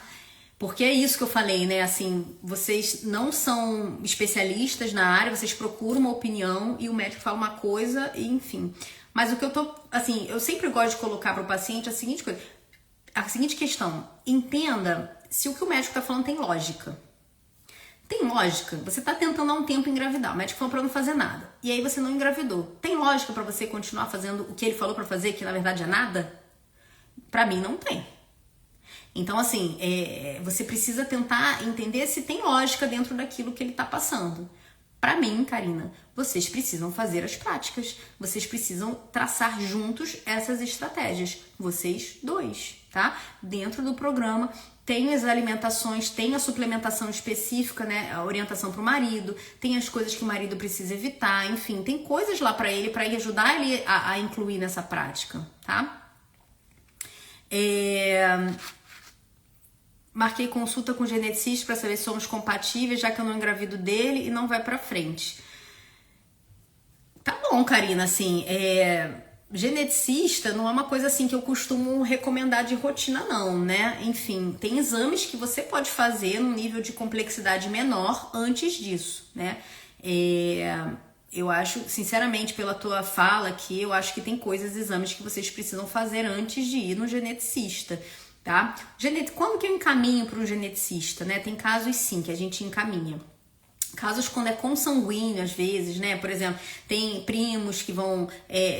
S1: Porque é isso que eu falei, né? Assim, vocês não são especialistas na área, vocês procuram uma opinião e o médico fala uma coisa e enfim. Mas o que eu tô, assim, eu sempre gosto de colocar para o paciente a seguinte coisa, a seguinte questão: entenda se o que o médico tá falando tem lógica. Tem lógica? Você tá tentando há um tempo engravidar, o médico falou pra não fazer nada, e aí você não engravidou. Tem lógica pra você continuar fazendo o que ele falou pra fazer, que na verdade é nada? Pra mim não tem. Então assim, você precisa tentar entender se tem lógica dentro daquilo que ele tá passando. Pra mim, Karina, vocês precisam fazer as práticas, vocês precisam traçar juntos essas estratégias, vocês dois, tá? Dentro do programa tem as alimentações, tem a suplementação específica, né? A orientação para o marido, tem as coisas que o marido precisa evitar, enfim, tem coisas lá para ele ajudar ele a incluir nessa prática, tá? Marquei consulta com o geneticista para saber se somos compatíveis, já que eu não engravido dele e não vai para frente. Tá bom, Karina, assim, geneticista não é uma coisa assim que eu costumo recomendar de rotina não, né? Enfim, tem exames que você pode fazer num nível de complexidade menor antes disso, né? Eu acho, sinceramente, pela tua fala aqui, eu acho que tem exames que vocês precisam fazer antes de ir no geneticista, tá? Quando que eu encaminho para um geneticista, né? Tem casos sim que a gente encaminha. Casos quando é consanguíneo, às vezes, né? Por exemplo, tem primos que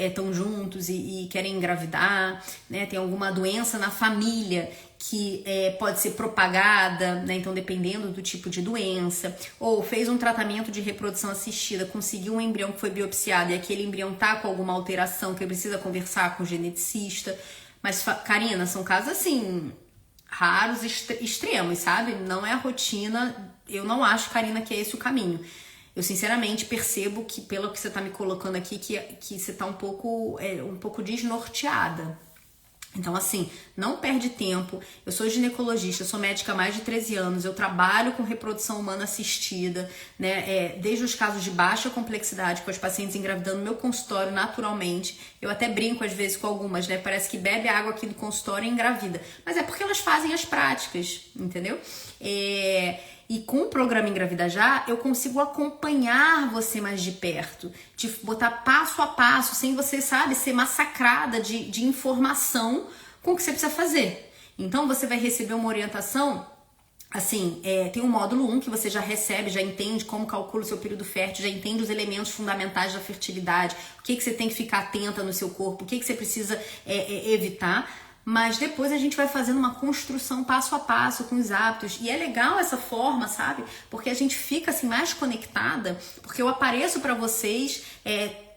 S1: estão juntos e querem engravidar, né? Tem alguma doença na família que pode ser propagada, né? Então, dependendo do tipo de doença, ou fez um tratamento de reprodução assistida, conseguiu um embrião que foi biopsiado e aquele embrião tá com alguma alteração que precisa conversar com o geneticista. Mas, Karina, são casos assim raros, extremos, sabe? Não é a rotina. Eu não acho, Karina, que é esse o caminho. Eu sinceramente percebo que, pelo que você tá me colocando aqui, que você tá um pouco desnorteada. Então, assim, não perde tempo. Eu sou ginecologista, sou médica há mais de 13 anos, eu trabalho com reprodução humana assistida, né? Desde os casos de baixa complexidade, com as pacientes engravidando no meu consultório naturalmente. Eu até brinco às vezes com algumas, né? Parece que bebe água aqui do consultório e engravida. Mas é porque elas fazem as práticas, entendeu? E com o programa Engravida Já, eu consigo acompanhar você mais de perto, te botar passo a passo, sem você, sabe, ser massacrada de informação com o que você precisa fazer. Então, você vai receber uma orientação, assim, tem um módulo 1 que você já recebe, já entende como calcula o seu período fértil, já entende os elementos fundamentais da fertilidade, o que você tem que ficar atenta no seu corpo, o que você precisa evitar. Mas depois a gente vai fazendo uma construção passo a passo com os hábitos. E é legal essa forma, sabe? Porque a gente fica assim mais conectada, porque eu apareço para vocês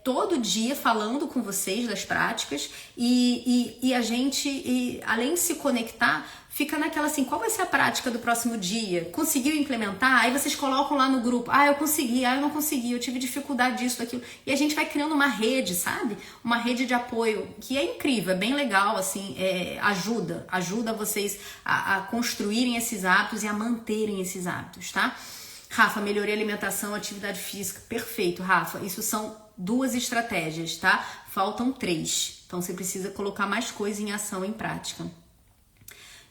S1: todo dia falando com vocês das práticas e a gente, além de se conectar, fica naquela assim, qual vai ser a prática do próximo dia? Conseguiu implementar? Aí vocês colocam lá no grupo, eu consegui, eu não consegui, eu tive dificuldade disso, daquilo. E a gente vai criando uma rede, sabe? Uma rede de apoio, que é incrível, é bem legal, assim, ajuda vocês a construírem esses hábitos e a manterem esses hábitos, tá? Rafa, melhorei a alimentação, atividade física. Perfeito, Rafa. Isso são 2 estratégias, tá? Faltam 3. Então você precisa colocar mais coisa em ação, em prática.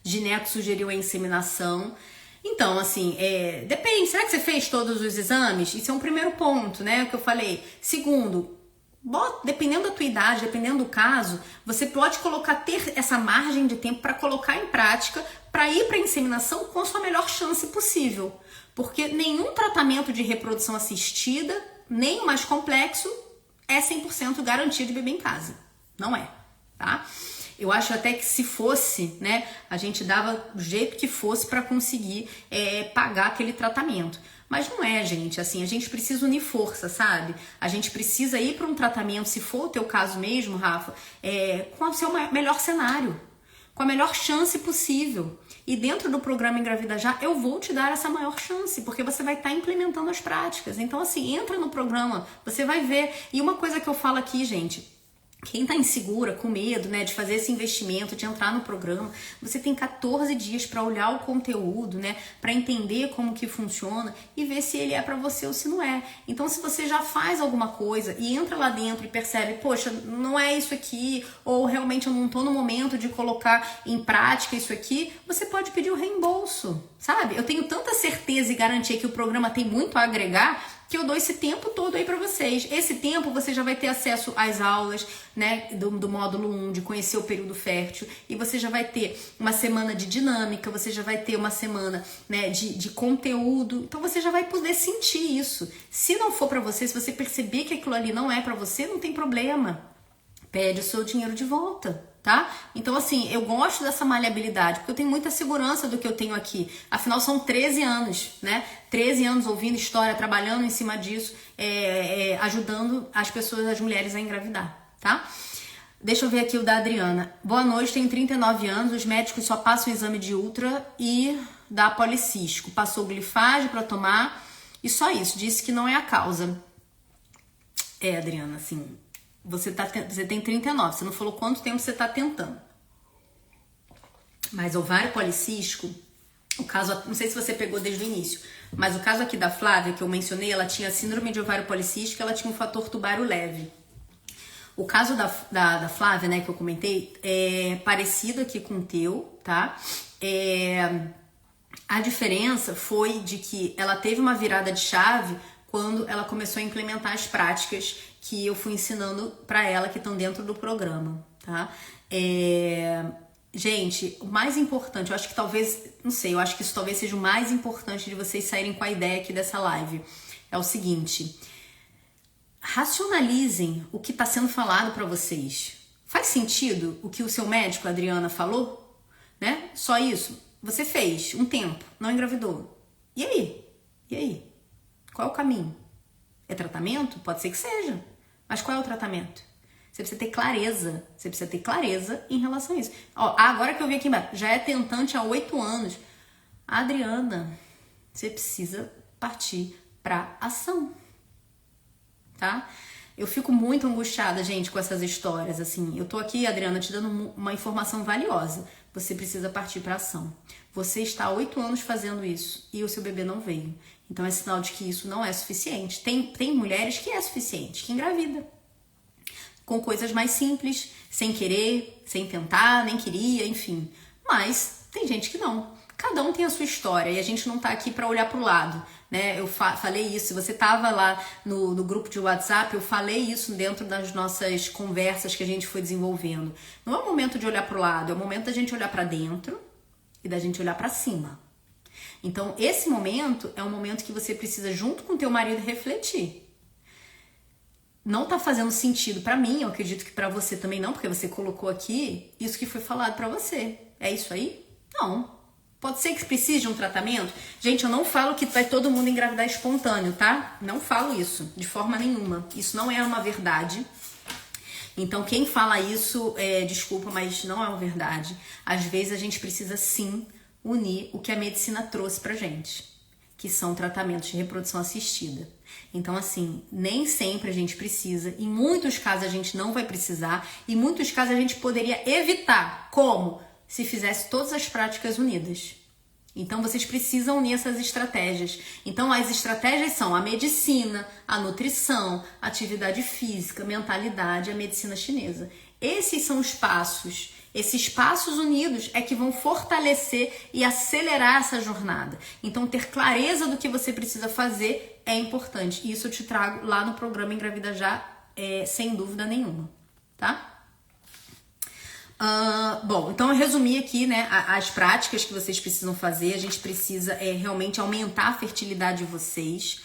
S1: Gineco sugeriu a inseminação. Então, assim, depende. Será que você fez todos os exames? Isso é um primeiro ponto, né? O que eu falei. Segundo, dependendo da tua idade, dependendo do caso, você pode ter essa margem de tempo para colocar em prática, para ir para a inseminação com a sua melhor chance possível. Porque nenhum tratamento de reprodução assistida, nem o mais complexo, é 100% garantia de bebê em casa. Não é, tá? Eu acho até que se fosse, né, a gente dava o jeito que fosse para conseguir pagar aquele tratamento. Mas não é, gente, assim, a gente precisa unir força, sabe? A gente precisa ir para um tratamento, se for o teu caso mesmo, Rafa, com o seu melhor cenário, com a melhor chance possível. E dentro do programa Engravida Já, eu vou te dar essa maior chance, porque você vai estar implementando as práticas. Então, assim, entra no programa, você vai ver. E uma coisa que eu falo aqui, gente, quem tá insegura, com medo, né, de fazer esse investimento, de entrar no programa, você tem 14 dias para olhar o conteúdo, né, para entender como que funciona e ver se ele é para você ou se não é. Então, se você já faz alguma coisa e entra lá dentro e percebe, poxa, não é isso aqui, ou realmente eu não tô no momento de colocar em prática isso aqui, você pode pedir o reembolso, sabe? Eu tenho tanta certeza e garantia que o programa tem muito a agregar, que eu dou esse tempo todo aí pra vocês. Esse tempo você já vai ter acesso às aulas, né, do módulo 1, de conhecer o período fértil, e você já vai ter uma semana de dinâmica, você já vai ter uma semana, né, de conteúdo, então você já vai poder sentir isso. Se não for pra você, se você perceber que aquilo ali não é pra você, não tem problema. Pede o seu dinheiro de volta, tá? Então, assim, eu gosto dessa maleabilidade, porque eu tenho muita segurança do que eu tenho aqui. Afinal, são 13 anos, né? 13 anos ouvindo história, trabalhando em cima disso, ajudando as pessoas, as mulheres a engravidar, tá? Deixa eu ver aqui o da Adriana. Boa noite, tenho 39 anos, os médicos só passam o exame de ultra e dá policístico. Passou glifage pra tomar e só isso, disse que não é a causa. Adriana, assim... Você tem 39, você não falou quanto tempo você tá tentando. Mas ovário policístico, o caso, não sei se você pegou desde o início, mas o caso aqui da Flávia, que eu mencionei, ela tinha síndrome de ovário policístico, ela tinha um fator tubário leve. O caso da Flávia, né, que eu comentei, é parecido aqui com o teu, tá? A diferença foi de que ela teve uma virada de chave quando ela começou a implementar as práticas que eu fui ensinando para ela, que estão dentro do programa, tá? Gente, o mais importante, eu acho que talvez, não sei, eu acho que isso talvez seja o mais importante de vocês saírem com a ideia aqui dessa live, é o seguinte: racionalizem o que está sendo falado para vocês. Faz sentido o que o seu médico, Adriana, falou? Né? Só isso. Você fez um tempo, não engravidou. E aí? E aí? Qual é o caminho? É tratamento? Pode ser que seja. Mas qual é o tratamento? Você precisa ter clareza. Você precisa ter clareza em relação a isso. Ó, agora que eu vi aqui embaixo, já é tentante há 8 anos. Adriana, você precisa partir pra ação. Tá? Eu fico muito angustiada, gente, com essas histórias, assim. Eu tô aqui, Adriana, te dando uma informação valiosa. Você precisa partir pra ação. Você está há 8 anos fazendo isso e o seu bebê não veio. Então é sinal de que isso não é suficiente. Tem mulheres que é suficiente, que engravida. Com coisas mais simples, sem querer, sem tentar, nem queria, enfim. Mas tem gente que não. Cada um tem a sua história e a gente não tá aqui para olhar pro lado, né? Eu falei isso, se você tava lá no grupo de WhatsApp, eu falei isso dentro das nossas conversas que a gente foi desenvolvendo. Não é o momento de olhar pro lado, é o momento da gente olhar para dentro e da gente olhar para cima. Então, esse momento é um momento que você precisa, junto com o teu marido, refletir. Não tá fazendo sentido pra mim, eu acredito que pra você também não, porque você colocou aqui isso que foi falado pra você. É isso aí? Não. Pode ser que precise de um tratamento? Gente, eu não falo que vai todo mundo engravidar espontâneo, tá? Não falo isso, de forma nenhuma. Isso não é uma verdade. Então, quem fala isso, desculpa, mas não é uma verdade. Às vezes a gente precisa sim unir o que a medicina trouxe pra gente, que são tratamentos de reprodução assistida. Então, assim, nem sempre a gente precisa, em muitos casos a gente não vai precisar, em muitos casos a gente poderia evitar. Como? Se fizesse todas as práticas unidas. Então, vocês precisam unir essas estratégias. Então, as estratégias são a medicina, a nutrição, a atividade física, mentalidade, a medicina chinesa. Esses são os passos. Esses passos unidos é que vão fortalecer e acelerar essa jornada. Então, ter clareza do que você precisa fazer é importante. E isso eu te trago lá no programa Engravida Já, sem dúvida nenhuma, tá? Bom, então eu resumi aqui, né, as práticas que vocês precisam fazer. A gente precisa realmente aumentar a fertilidade de vocês.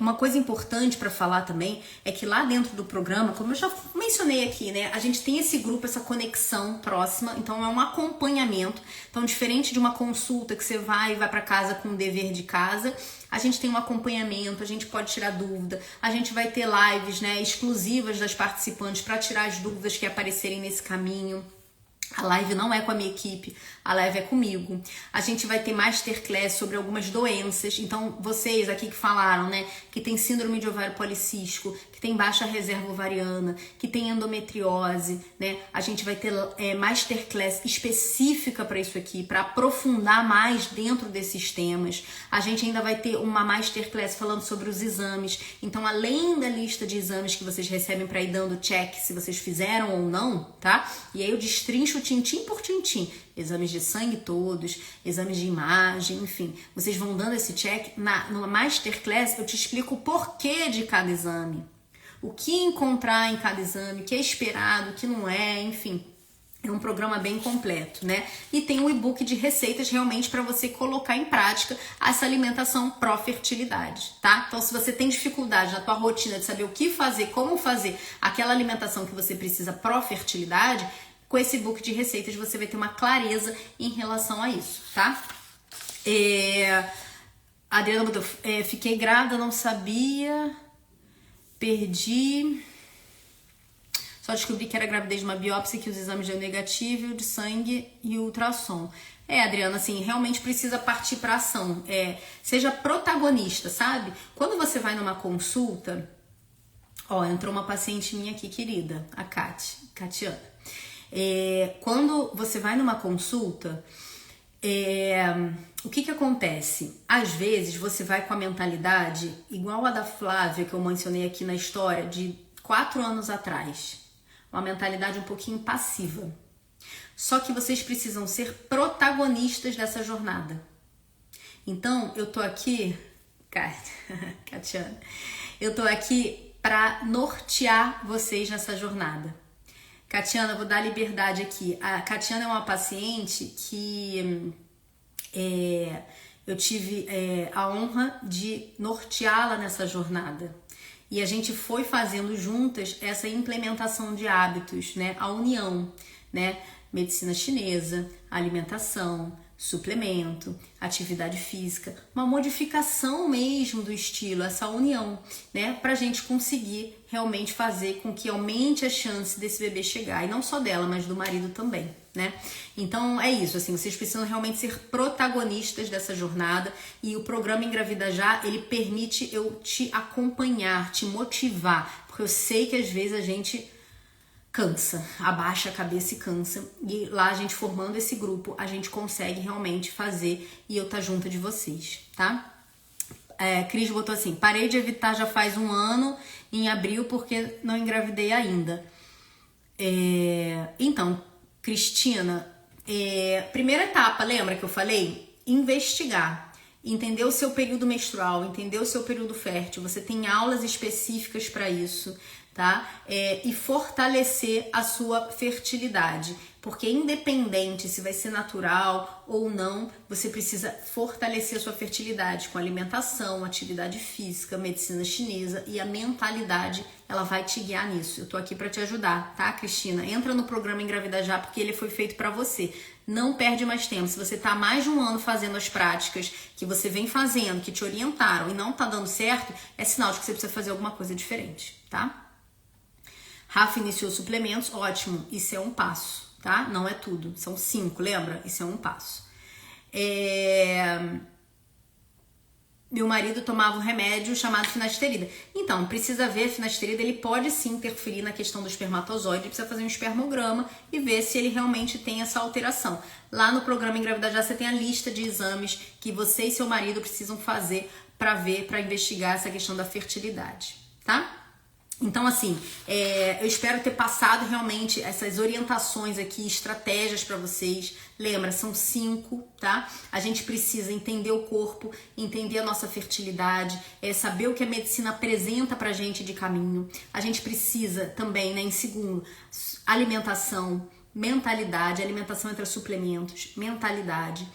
S1: Uma coisa importante para falar também é que lá dentro do programa, como eu já mencionei aqui, né, a gente tem esse grupo, essa conexão próxima, então é um acompanhamento. Então, diferente de uma consulta que você vai para casa com o dever de casa, a gente tem um acompanhamento, a gente pode tirar dúvida, a gente vai ter lives, né, exclusivas das participantes para tirar as dúvidas que aparecerem nesse caminho. A live não é com a minha equipe, a live é comigo. A gente vai ter masterclass sobre algumas doenças. Então, vocês aqui que falaram, né, que tem síndrome de ovário policístico, que tem baixa reserva ovariana, que tem endometriose, né? A gente vai ter masterclass específica para isso aqui, para aprofundar mais dentro desses temas. A gente ainda vai ter uma masterclass falando sobre os exames. Então, além da lista de exames que vocês recebem para ir dando check se vocês fizeram ou não, tá? E aí eu destrincho tintim por tintim, exames de sangue todos, exames de imagem, enfim, vocês vão dando esse check. No Masterclass eu te explico o porquê de cada exame, o que encontrar em cada exame, o que é esperado, o que não é, enfim. É um programa bem completo, né? E tem um e-book de receitas realmente para você colocar em prática essa alimentação pró-fertilidade, tá? Então, se você tem dificuldade na tua rotina de saber o que fazer, como fazer aquela alimentação que você precisa pró-fertilidade, com esse e-book de receitas você vai ter uma clareza em relação a isso, tá? A Adriana botou, fiquei grávida, não sabia, perdi, só descobri que era gravidez de uma biópsia, que os exames deu negativo, de sangue e ultrassom. Adriana, assim, realmente precisa partir para ação, seja protagonista, sabe? Quando você vai numa consulta, entrou uma paciente minha aqui, querida, a Catiana. Quando você vai numa consulta, o que acontece? Às vezes você vai com a mentalidade igual a da Flávia, que eu mencionei aqui na história, de 4 anos atrás. Uma mentalidade um pouquinho passiva. Só que vocês precisam ser protagonistas dessa jornada. Então, eu tô aqui, Catiana, eu tô aqui para nortear vocês nessa jornada. Catiana, vou dar liberdade aqui. A Catiana é uma paciente que eu tive a honra de norteá-la nessa jornada. E a gente foi fazendo juntas essa implementação de hábitos, né? A união, né? Medicina chinesa, alimentação, suplemento, atividade física, uma modificação mesmo do estilo, essa união, né, pra gente conseguir realmente fazer com que aumente a chance desse bebê chegar, e não só dela, mas do marido também, né? Então é isso, assim, vocês precisam realmente ser protagonistas dessa jornada, e o programa Engravida Já, ele permite eu te acompanhar, te motivar, porque eu sei que às vezes a gente cansa, abaixa a cabeça e cansa, e lá a gente formando esse grupo, a gente consegue realmente fazer, e eu tá junto de vocês, tá? Cris botou assim, parei de evitar já faz 1 ano, em abril, porque não engravidei ainda. Então, Cristina, primeira etapa, lembra que eu falei? Investigar. Entender o seu período menstrual, entender o seu período fértil, você tem aulas específicas para isso, tá? E fortalecer a sua fertilidade, porque independente se vai ser natural ou não, você precisa fortalecer a sua fertilidade com alimentação, atividade física, medicina chinesa, e a mentalidade, ela vai te guiar nisso. Eu tô aqui para te ajudar, tá, Cristina? Entra no programa Engravida Já, porque ele foi feito para você. Não perde mais tempo. Se você tá há mais de 1 ano fazendo as práticas que você vem fazendo, que te orientaram e não tá dando certo, é sinal de que você precisa fazer alguma coisa diferente, tá? Rafa iniciou suplementos, ótimo, isso é um passo, tá? Não é tudo, são 5, lembra? Isso é um passo. Meu marido tomava um remédio chamado finasterida. Então, precisa ver, a finasterida, ele pode sim interferir na questão do espermatozoide, precisa fazer um espermograma e ver se ele realmente tem essa alteração. Lá no programa Engravida Já, você tem a lista de exames que você e seu marido precisam fazer para ver, para investigar essa questão da fertilidade, tá? Então, assim, eu espero ter passado realmente essas orientações aqui, estratégias para vocês. Lembra, são 5, tá? A gente precisa entender o corpo, entender a nossa fertilidade, saber o que a medicina apresenta pra gente de caminho. A gente precisa também, né, em segundo, alimentação, mentalidade, alimentação entre suplementos, mentalidade,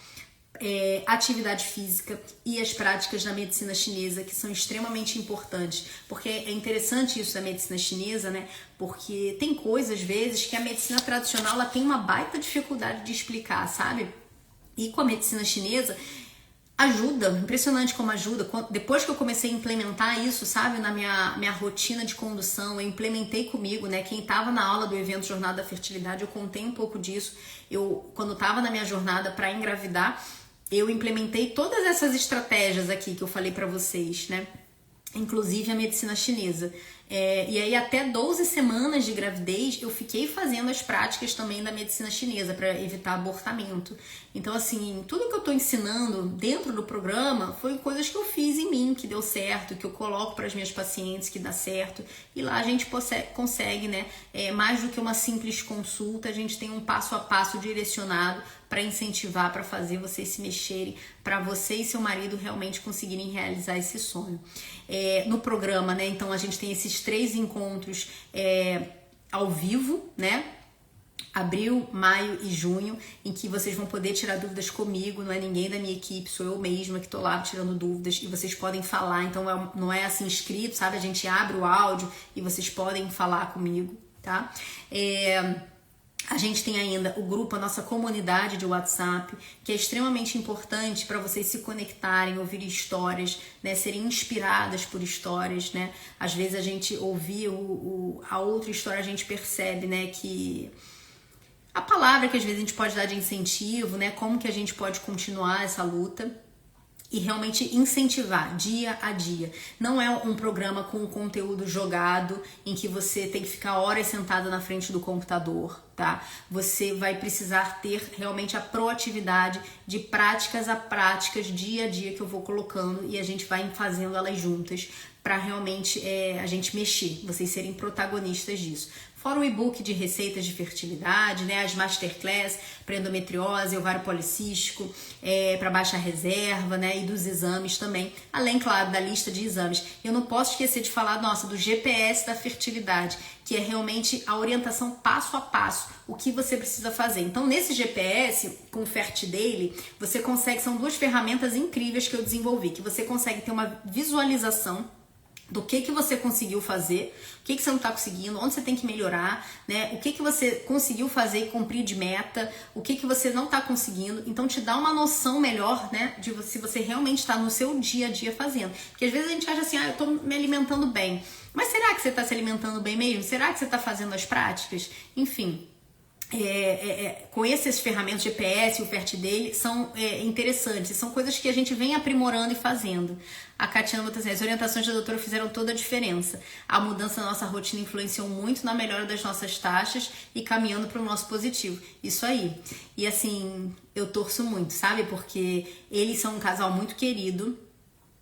S1: atividade física e as práticas da medicina chinesa, que são extremamente importantes, porque é interessante isso da medicina chinesa, né? Porque tem coisas, às vezes, que a medicina tradicional ela tem uma baita dificuldade de explicar, sabe? E com a medicina chinesa ajuda, impressionante como ajuda. Depois que eu comecei a implementar isso, sabe, na minha rotina de condução, eu implementei comigo, né? Quem estava na aula do evento Jornada da Fertilidade, eu contei um pouco disso. Quando estava na minha jornada para engravidar, eu implementei todas essas estratégias aqui que eu falei pra vocês, né? Inclusive a medicina chinesa. E aí até 12 semanas de gravidez eu fiquei fazendo as práticas também da medicina chinesa para evitar abortamento. Então assim, tudo que eu tô ensinando dentro do programa foi coisas que eu fiz em mim, que deu certo, que eu coloco para as minhas pacientes, que dá certo. E lá a gente consegue, né, mais do que uma simples consulta, a gente tem um passo a passo direcionado para incentivar, para fazer vocês se mexerem, para você e seu marido realmente conseguirem realizar esse sonho. No programa, né, então a gente tem esses 3 encontros ao vivo, né? Abril, maio e junho, em que vocês vão poder tirar dúvidas comigo, não é ninguém da minha equipe, sou eu mesma que tô lá tirando dúvidas e vocês podem falar, então não é assim escrito, sabe? A gente abre o áudio e vocês podem falar comigo, tá? A gente tem ainda o grupo, a nossa comunidade de WhatsApp, que é extremamente importante para vocês se conectarem, ouvirem histórias, né, serem inspiradas por histórias, né? Às vezes a gente ouvir a outra história, a gente percebe, né, que a palavra que às vezes a gente pode dar de incentivo, né, como que a gente pode continuar essa luta. E realmente incentivar dia a dia. Não é um programa com conteúdo jogado em que você tem que ficar horas sentado na frente do computador, tá? Você vai precisar ter realmente a proatividade de práticas a práticas, dia a dia que eu vou colocando e a gente vai fazendo elas juntas para realmente a gente mexer, vocês serem protagonistas disso. Fora o e-book de receitas de fertilidade, né, as masterclass para endometriose, ovário policístico, para baixa reserva, né, e dos exames também, além, claro, da lista de exames. Eu não posso esquecer de falar, nossa, do GPS da fertilidade, que é realmente a orientação passo a passo, o que você precisa fazer. Então, nesse GPS, com o FertiDaily, você consegue, são 2 ferramentas incríveis que eu desenvolvi, que você consegue ter uma visualização do que você conseguiu fazer, o que você não está conseguindo, onde você tem que melhorar, né? O que você conseguiu fazer e cumprir de meta, o que você não está conseguindo. Então te dá uma noção melhor, né, de se você realmente está no seu dia a dia fazendo. Porque às vezes a gente acha assim, eu estou me alimentando bem. Mas será que você está se alimentando bem mesmo? Será que você está fazendo as práticas? Enfim. Com essas ferramentas GPS e o FertiDaily são interessantes, são coisas que a gente vem aprimorando e fazendo. A Catiana botou assim, as orientações da doutora fizeram toda a diferença. A mudança na nossa rotina influenciou muito na melhora das nossas taxas e caminhando para o nosso positivo. Isso aí. E assim, eu torço muito, sabe? Porque eles são um casal muito querido,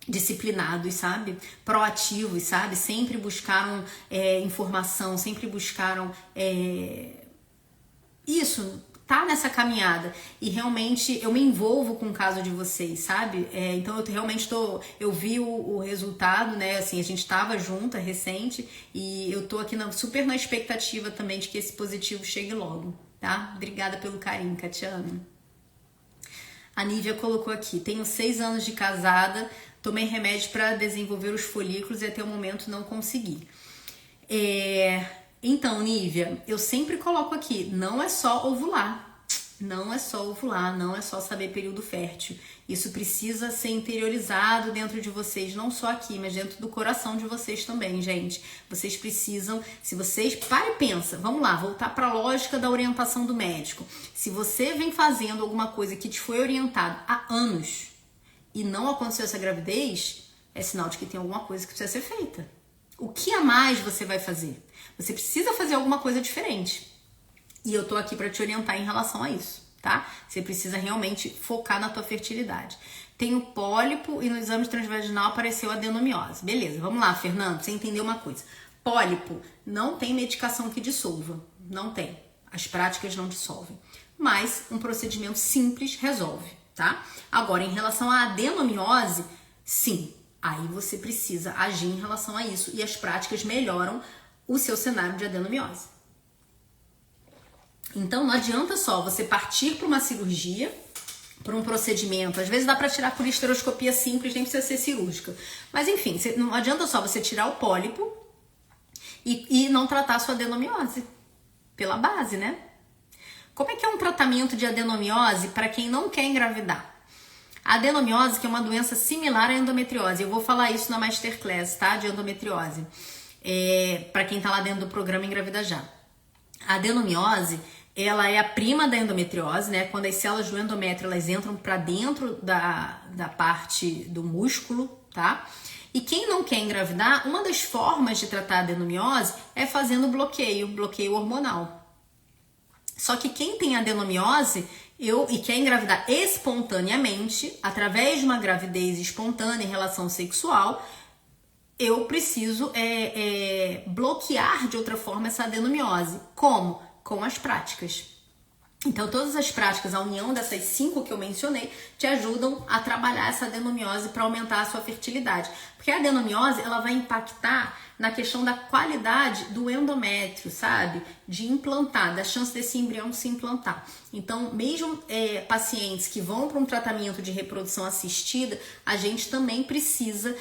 S1: disciplinados, sabe? Proativos, sabe? Sempre buscaram informação, sempre buscaram... Isso, tá nessa caminhada. E realmente eu me envolvo com o caso de vocês, sabe? Então eu realmente eu vi o resultado, né? Assim, a gente tava junto, recente, e eu tô aqui super na expectativa também de que esse positivo chegue logo, tá? Obrigada pelo carinho, Catiana. A Nívia colocou aqui, tenho 6 anos de casada, tomei remédio para desenvolver os folículos e até o momento não consegui. Então, Nívia, eu sempre coloco aqui, não é só ovular, não é só saber período fértil. Isso precisa ser interiorizado dentro de vocês, não só aqui, mas dentro do coração de vocês também, gente. Vocês precisam, se vocês, para e pensa, vamos lá, voltar para a lógica da orientação do médico. Se você vem fazendo alguma coisa que te foi orientado há anos e não aconteceu essa gravidez, é sinal de que tem alguma coisa que precisa ser feita. O que a mais você vai fazer? Você precisa fazer alguma coisa diferente. E eu tô aqui para te orientar em relação a isso, tá? Você precisa realmente focar na tua fertilidade. Tem o pólipo e no exame transvaginal apareceu adenomiose. Beleza, vamos lá, Fernando, você entendeu uma coisa. Pólipo, não tem medicação que dissolva, não tem. As práticas não dissolvem, mas um procedimento simples resolve, tá? Agora, em relação à adenomiose, sim, aí você precisa agir em relação a isso e as práticas melhoram o seu cenário de adenomiose. Então, não adianta só você partir para uma cirurgia, para um procedimento. Às vezes dá para tirar por histeroscopia simples, nem precisa ser cirúrgica. Mas enfim, não adianta só você tirar o pólipo e não tratar a sua adenomiose pela base, né? Como é que é um tratamento de adenomiose para quem não quer engravidar? A adenomiose, que é uma doença similar à endometriose. Eu vou falar isso na Masterclass, tá? De endometriose. Para quem tá lá dentro do programa Engravida Já. A adenomiose, ela é a prima da endometriose, né? Quando as células do endométrio, elas entram para dentro da parte do músculo, tá? E quem não quer engravidar, uma das formas de tratar a adenomiose é fazendo bloqueio hormonal. Só que quem tem adenomiose e quer engravidar espontaneamente, através de uma gravidez espontânea em relação sexual, eu preciso bloquear de outra forma essa adenomiose. Como? Com as práticas. Então, todas as práticas, a união dessas 5 que eu mencionei, te ajudam a trabalhar essa adenomiose para aumentar a sua fertilidade. Porque a adenomiose, ela vai impactar na questão da qualidade do endométrio, sabe? De implantar, da chance desse embrião se implantar. Então, mesmo pacientes que vão para um tratamento de reprodução assistida, a gente também precisa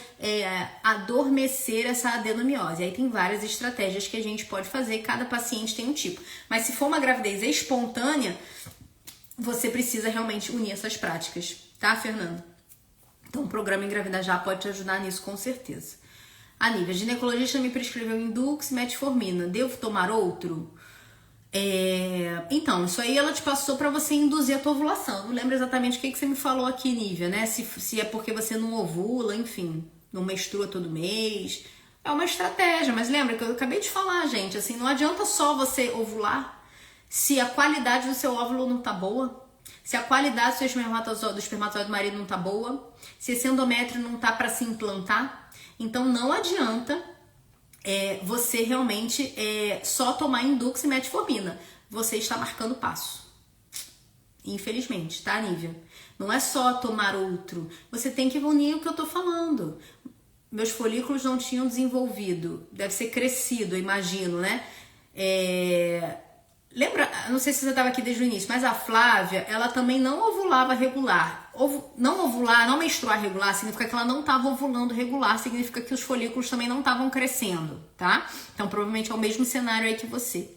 S1: adormecer essa adenomiose. Aí tem várias estratégias que a gente pode fazer, cada paciente tem um tipo. Mas se for uma gravidez espontânea, você precisa realmente unir essas práticas, tá, Fernanda? Então, o programa Engravida Já pode te ajudar nisso, com certeza. A Nívia, ginecologista me prescreveu Indux e metformina. Devo tomar outro? Então, isso aí ela te passou para você induzir a tua ovulação. Não lembro exatamente o que você me falou aqui, Nívia, né? Se é porque você não ovula, enfim, não menstrua todo mês. É uma estratégia, mas lembra que eu acabei de falar, gente, assim, não adianta só você ovular se a qualidade do seu óvulo não tá boa. Se a qualidade do espermatozoide do marido não tá boa, se esse endométrio não tá para se implantar, então não adianta você realmente só tomar Indux e metformina. Você está marcando passo. Infelizmente, tá, Nívia? Não é só tomar outro. Você tem que unir o que eu tô falando. Meus folículos não tinham desenvolvido. Deve ser crescido, eu imagino, né? Lembra, não sei se você estava aqui desde o início, mas a Flávia, ela também não ovulava regular. Não ovular, não menstruar regular, significa que ela não estava ovulando regular, significa que os folículos também não estavam crescendo, tá? Então, provavelmente é o mesmo cenário aí que você.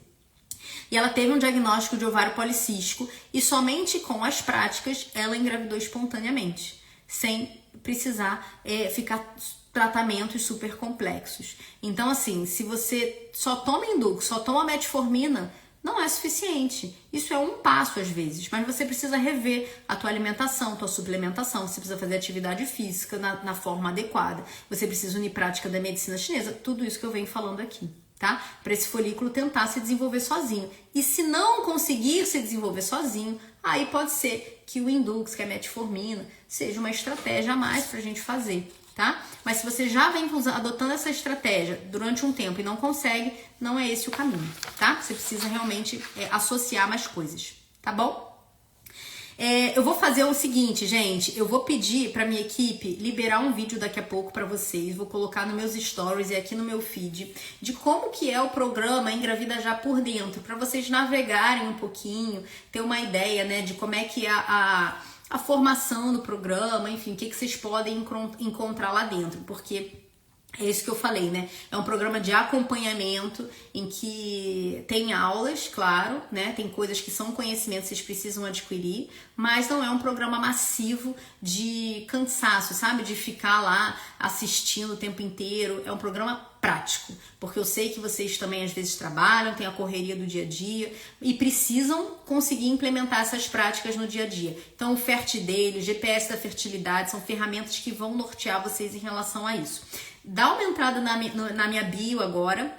S1: E ela teve um diagnóstico de ovário policístico e somente com as práticas ela engravidou espontaneamente, sem precisar ficar tratamentos super complexos. Então, assim, se você só toma Indux, só toma metformina, não é suficiente. Isso é um passo às vezes, mas você precisa rever a tua alimentação, tua suplementação, você precisa fazer atividade física na forma adequada, você precisa unir prática da medicina chinesa, tudo isso que eu venho falando aqui, tá? Para esse folículo tentar se desenvolver sozinho. E se não conseguir se desenvolver sozinho, aí pode ser que o Indux, que é a metformina, seja uma estratégia a mais pra gente fazer, tá? Mas se você já vem adotando essa estratégia durante um tempo e não consegue, não é esse o caminho, tá? Você precisa realmente associar mais coisas, tá bom? Eu vou fazer o seguinte, gente, eu vou pedir pra minha equipe liberar um vídeo daqui a pouco pra vocês, vou colocar nos meus stories e aqui no meu feed, de como que é o programa Engravida Já por dentro, pra vocês navegarem um pouquinho, ter uma ideia, né, de como é que é a formação do programa, enfim, o que vocês podem encontrar lá dentro, porque é isso que eu falei, né? É um programa de acompanhamento em que tem aulas, claro, né? Tem coisas que são conhecimentos que vocês precisam adquirir, mas não é um programa massivo de cansaço, sabe? De ficar lá assistindo o tempo inteiro. É um programa prático, porque eu sei que vocês também às vezes trabalham, tem a correria do dia a dia e precisam conseguir implementar essas práticas no dia a dia. Então o Fertidale, o GPS da fertilidade são ferramentas que vão nortear vocês em relação a isso. Dá uma entrada na minha bio agora,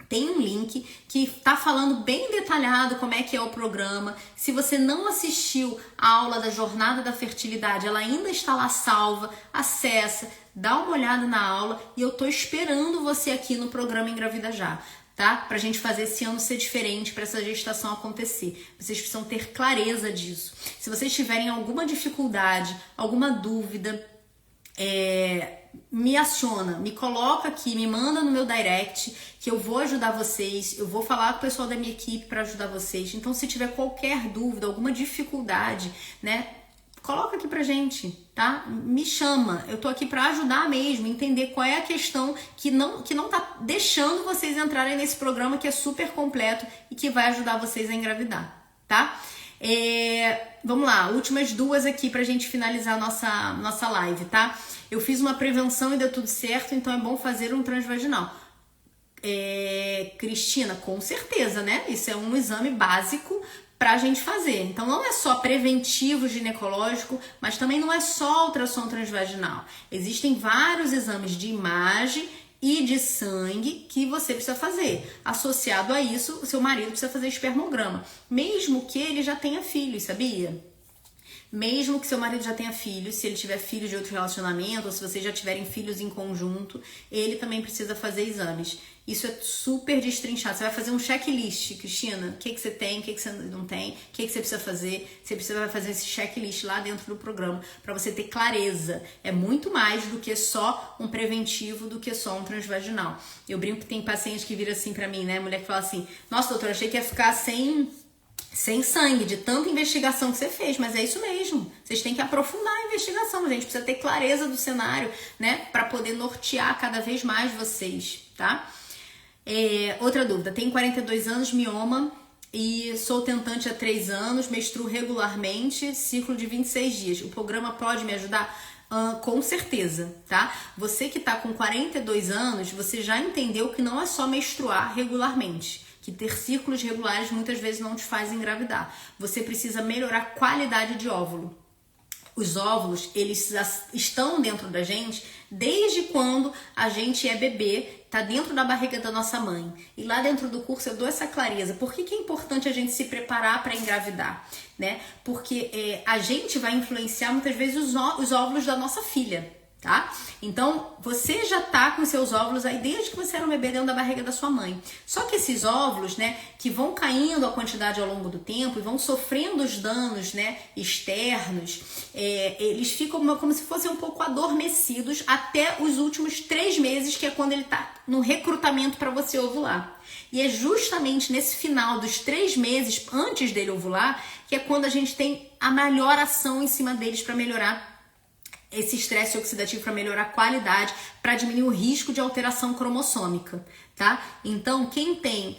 S1: tem um link que tá falando bem detalhado como é que é o programa. Se você não assistiu a aula da Jornada da Fertilidade, ela ainda está lá salva, acessa, dá uma olhada na aula e eu tô esperando você aqui no programa Engravida Já, tá? Pra gente fazer esse ano ser diferente, pra essa gestação acontecer. Vocês precisam ter clareza disso. Se vocês tiverem alguma dificuldade, alguma dúvida, me aciona, me coloca aqui, me manda no meu direct, que eu vou ajudar vocês, eu vou falar com o pessoal da minha equipe para ajudar vocês. Então, se tiver qualquer dúvida, alguma dificuldade, né, coloca aqui pra gente, tá? Me chama, eu tô aqui para ajudar mesmo, entender qual é a questão que não tá deixando vocês entrarem nesse programa que é super completo e que vai ajudar vocês a engravidar, tá? Vamos lá, últimas duas aqui pra gente finalizar a nossa live, tá? Eu fiz uma prevenção e deu tudo certo, então é bom fazer um transvaginal. Cristina, com certeza, né? Isso é um exame básico pra gente fazer. Então não é só preventivo ginecológico, mas também não é só ultrassom transvaginal. Existem vários exames de imagem e de sangue que você precisa fazer. Associado a isso, o seu marido precisa fazer espermograma, mesmo que ele já tenha filhos, sabia? Mesmo que seu marido já tenha filhos, se ele tiver filhos de outro relacionamento, ou se vocês já tiverem filhos em conjunto, ele também precisa fazer exames. Isso é super destrinchado. Você vai fazer um checklist, Cristina. O que você tem, o que você não tem, o que você precisa fazer. Você precisa fazer esse checklist lá dentro do programa para você ter clareza. É muito mais do que só um preventivo, do que só um transvaginal. Eu brinco que tem paciente que vira assim pra mim, né? Mulher que fala assim, nossa, doutora, achei que ia ficar sem sangue, de tanta investigação que você fez, mas é isso mesmo. Vocês têm que aprofundar a investigação, a gente precisa ter clareza do cenário, né, para poder nortear cada vez mais vocês, tá? Outra dúvida, tenho 42 anos, mioma, e sou tentante há 3 anos, menstruo regularmente, ciclo de 26 dias. O programa pode me ajudar? Com certeza, tá? Você que tá com 42 anos, você já entendeu que não é só menstruar regularmente, que ter ciclos regulares muitas vezes não te faz engravidar. Você precisa melhorar a qualidade de óvulo. Os óvulos, eles estão dentro da gente desde quando a gente é bebê, tá dentro da barriga da nossa mãe. E lá dentro do curso eu dou essa clareza. Por que é importante a gente se preparar para engravidar, né? Porque a gente vai influenciar muitas vezes os óvulos da nossa filha, tá? Então, você já tá com seus óvulos aí desde que você era um bebê dentro da barriga da sua mãe. Só que esses óvulos, né, que vão caindo a quantidade ao longo do tempo e vão sofrendo os danos, né, externos, eles ficam como se fossem um pouco adormecidos até os últimos 3 meses, que é quando ele tá no recrutamento para você ovular. E é justamente nesse final dos 3 meses, antes dele ovular, que é quando a gente tem a melhor ação em cima deles para melhorar esse estresse oxidativo, para melhorar a qualidade, para diminuir o risco de alteração cromossômica, tá? Então, quem tem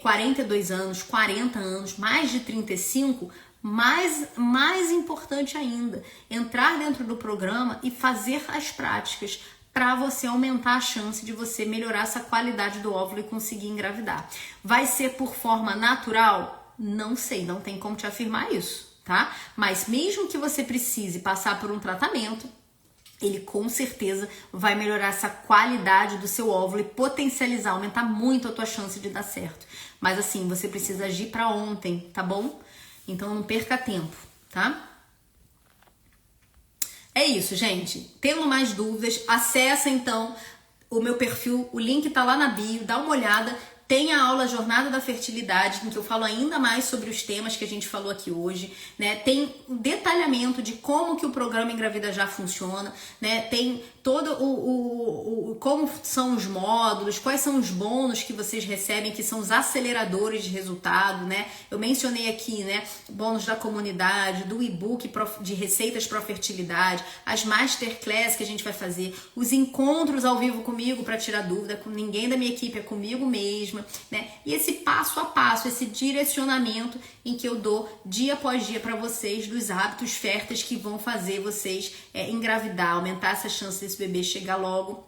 S1: 42 anos, 40 anos, mais de 35, mais importante ainda, entrar dentro do programa e fazer as práticas para você aumentar a chance de você melhorar essa qualidade do óvulo e conseguir engravidar. Vai ser por forma natural? Não sei, não tem como te afirmar isso, tá? Mas mesmo que você precise passar por um tratamento, ele com certeza vai melhorar essa qualidade do seu óvulo e potencializar, aumentar muito a tua chance de dar certo. Mas assim, você precisa agir para ontem, tá bom? Então não perca tempo, tá? É isso, gente. Tendo mais dúvidas, acessa então o meu perfil, o link tá lá na bio, dá uma olhada. Tem a aula Jornada da Fertilidade, em que eu falo ainda mais sobre os temas que a gente falou aqui hoje, né? Tem um detalhamento de como que o programa Engravida Já funciona, né? Tem todo como são os módulos, quais são os bônus que vocês recebem, que são os aceleradores de resultado, né? Eu mencionei aqui, né? Bônus da comunidade, do e-book de receitas para fertilidade, as masterclass que a gente vai fazer, os encontros ao vivo comigo para tirar dúvida, com ninguém da minha equipe, é comigo mesma, né? E esse passo a passo, esse direcionamento em que eu dou dia após dia para vocês dos hábitos férteis que vão fazer vocês engravidar, aumentar essa chance desse bebê chegar logo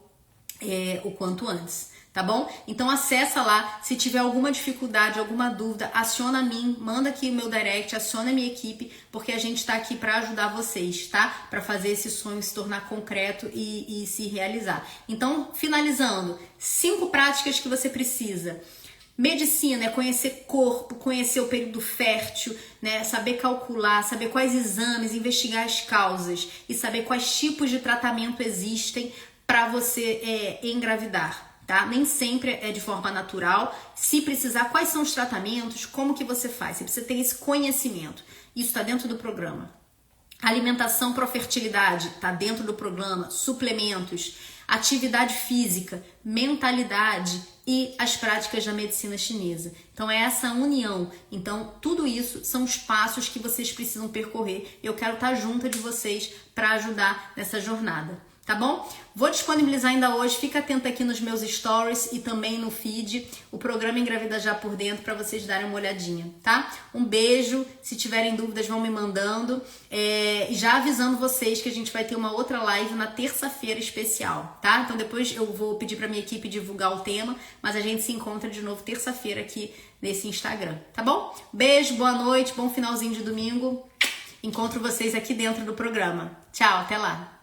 S1: o quanto antes, tá bom? Então acessa lá, se tiver alguma dificuldade, alguma dúvida, aciona a mim, manda aqui o meu direct, aciona a minha equipe, porque a gente tá aqui para ajudar vocês, tá? Para fazer esse sonho se tornar concreto e se realizar. Então, finalizando, 5 práticas que você precisa.
S2: Medicina é conhecer corpo, conhecer o período fértil, né? Saber calcular, saber quais exames, investigar as causas e saber quais tipos de tratamento existem para você engravidar, tá? Nem sempre é de forma natural. Se precisar, quais são os tratamentos, como que você faz? Você precisa ter esse conhecimento. Isso está dentro do programa. Alimentação para fertilidade está dentro do programa. Suplementos, atividade física, mentalidade e as práticas da medicina chinesa. Então é essa união. Então tudo isso são os passos que vocês precisam percorrer. Eu quero estar junto de vocês para ajudar nessa jornada. Tá bom? Vou disponibilizar ainda hoje, fica atento aqui nos meus stories e também no feed, o programa Engravida Já por Dentro, para vocês darem uma olhadinha, tá? Um beijo, se tiverem dúvidas vão me mandando, já avisando vocês que a gente vai ter uma outra live na terça-feira especial, tá? Então depois eu vou pedir para minha equipe divulgar o tema, mas a gente se encontra de novo terça-feira aqui nesse Instagram, tá bom? Beijo, boa noite, bom finalzinho de domingo, encontro vocês aqui dentro do programa. Tchau, até lá!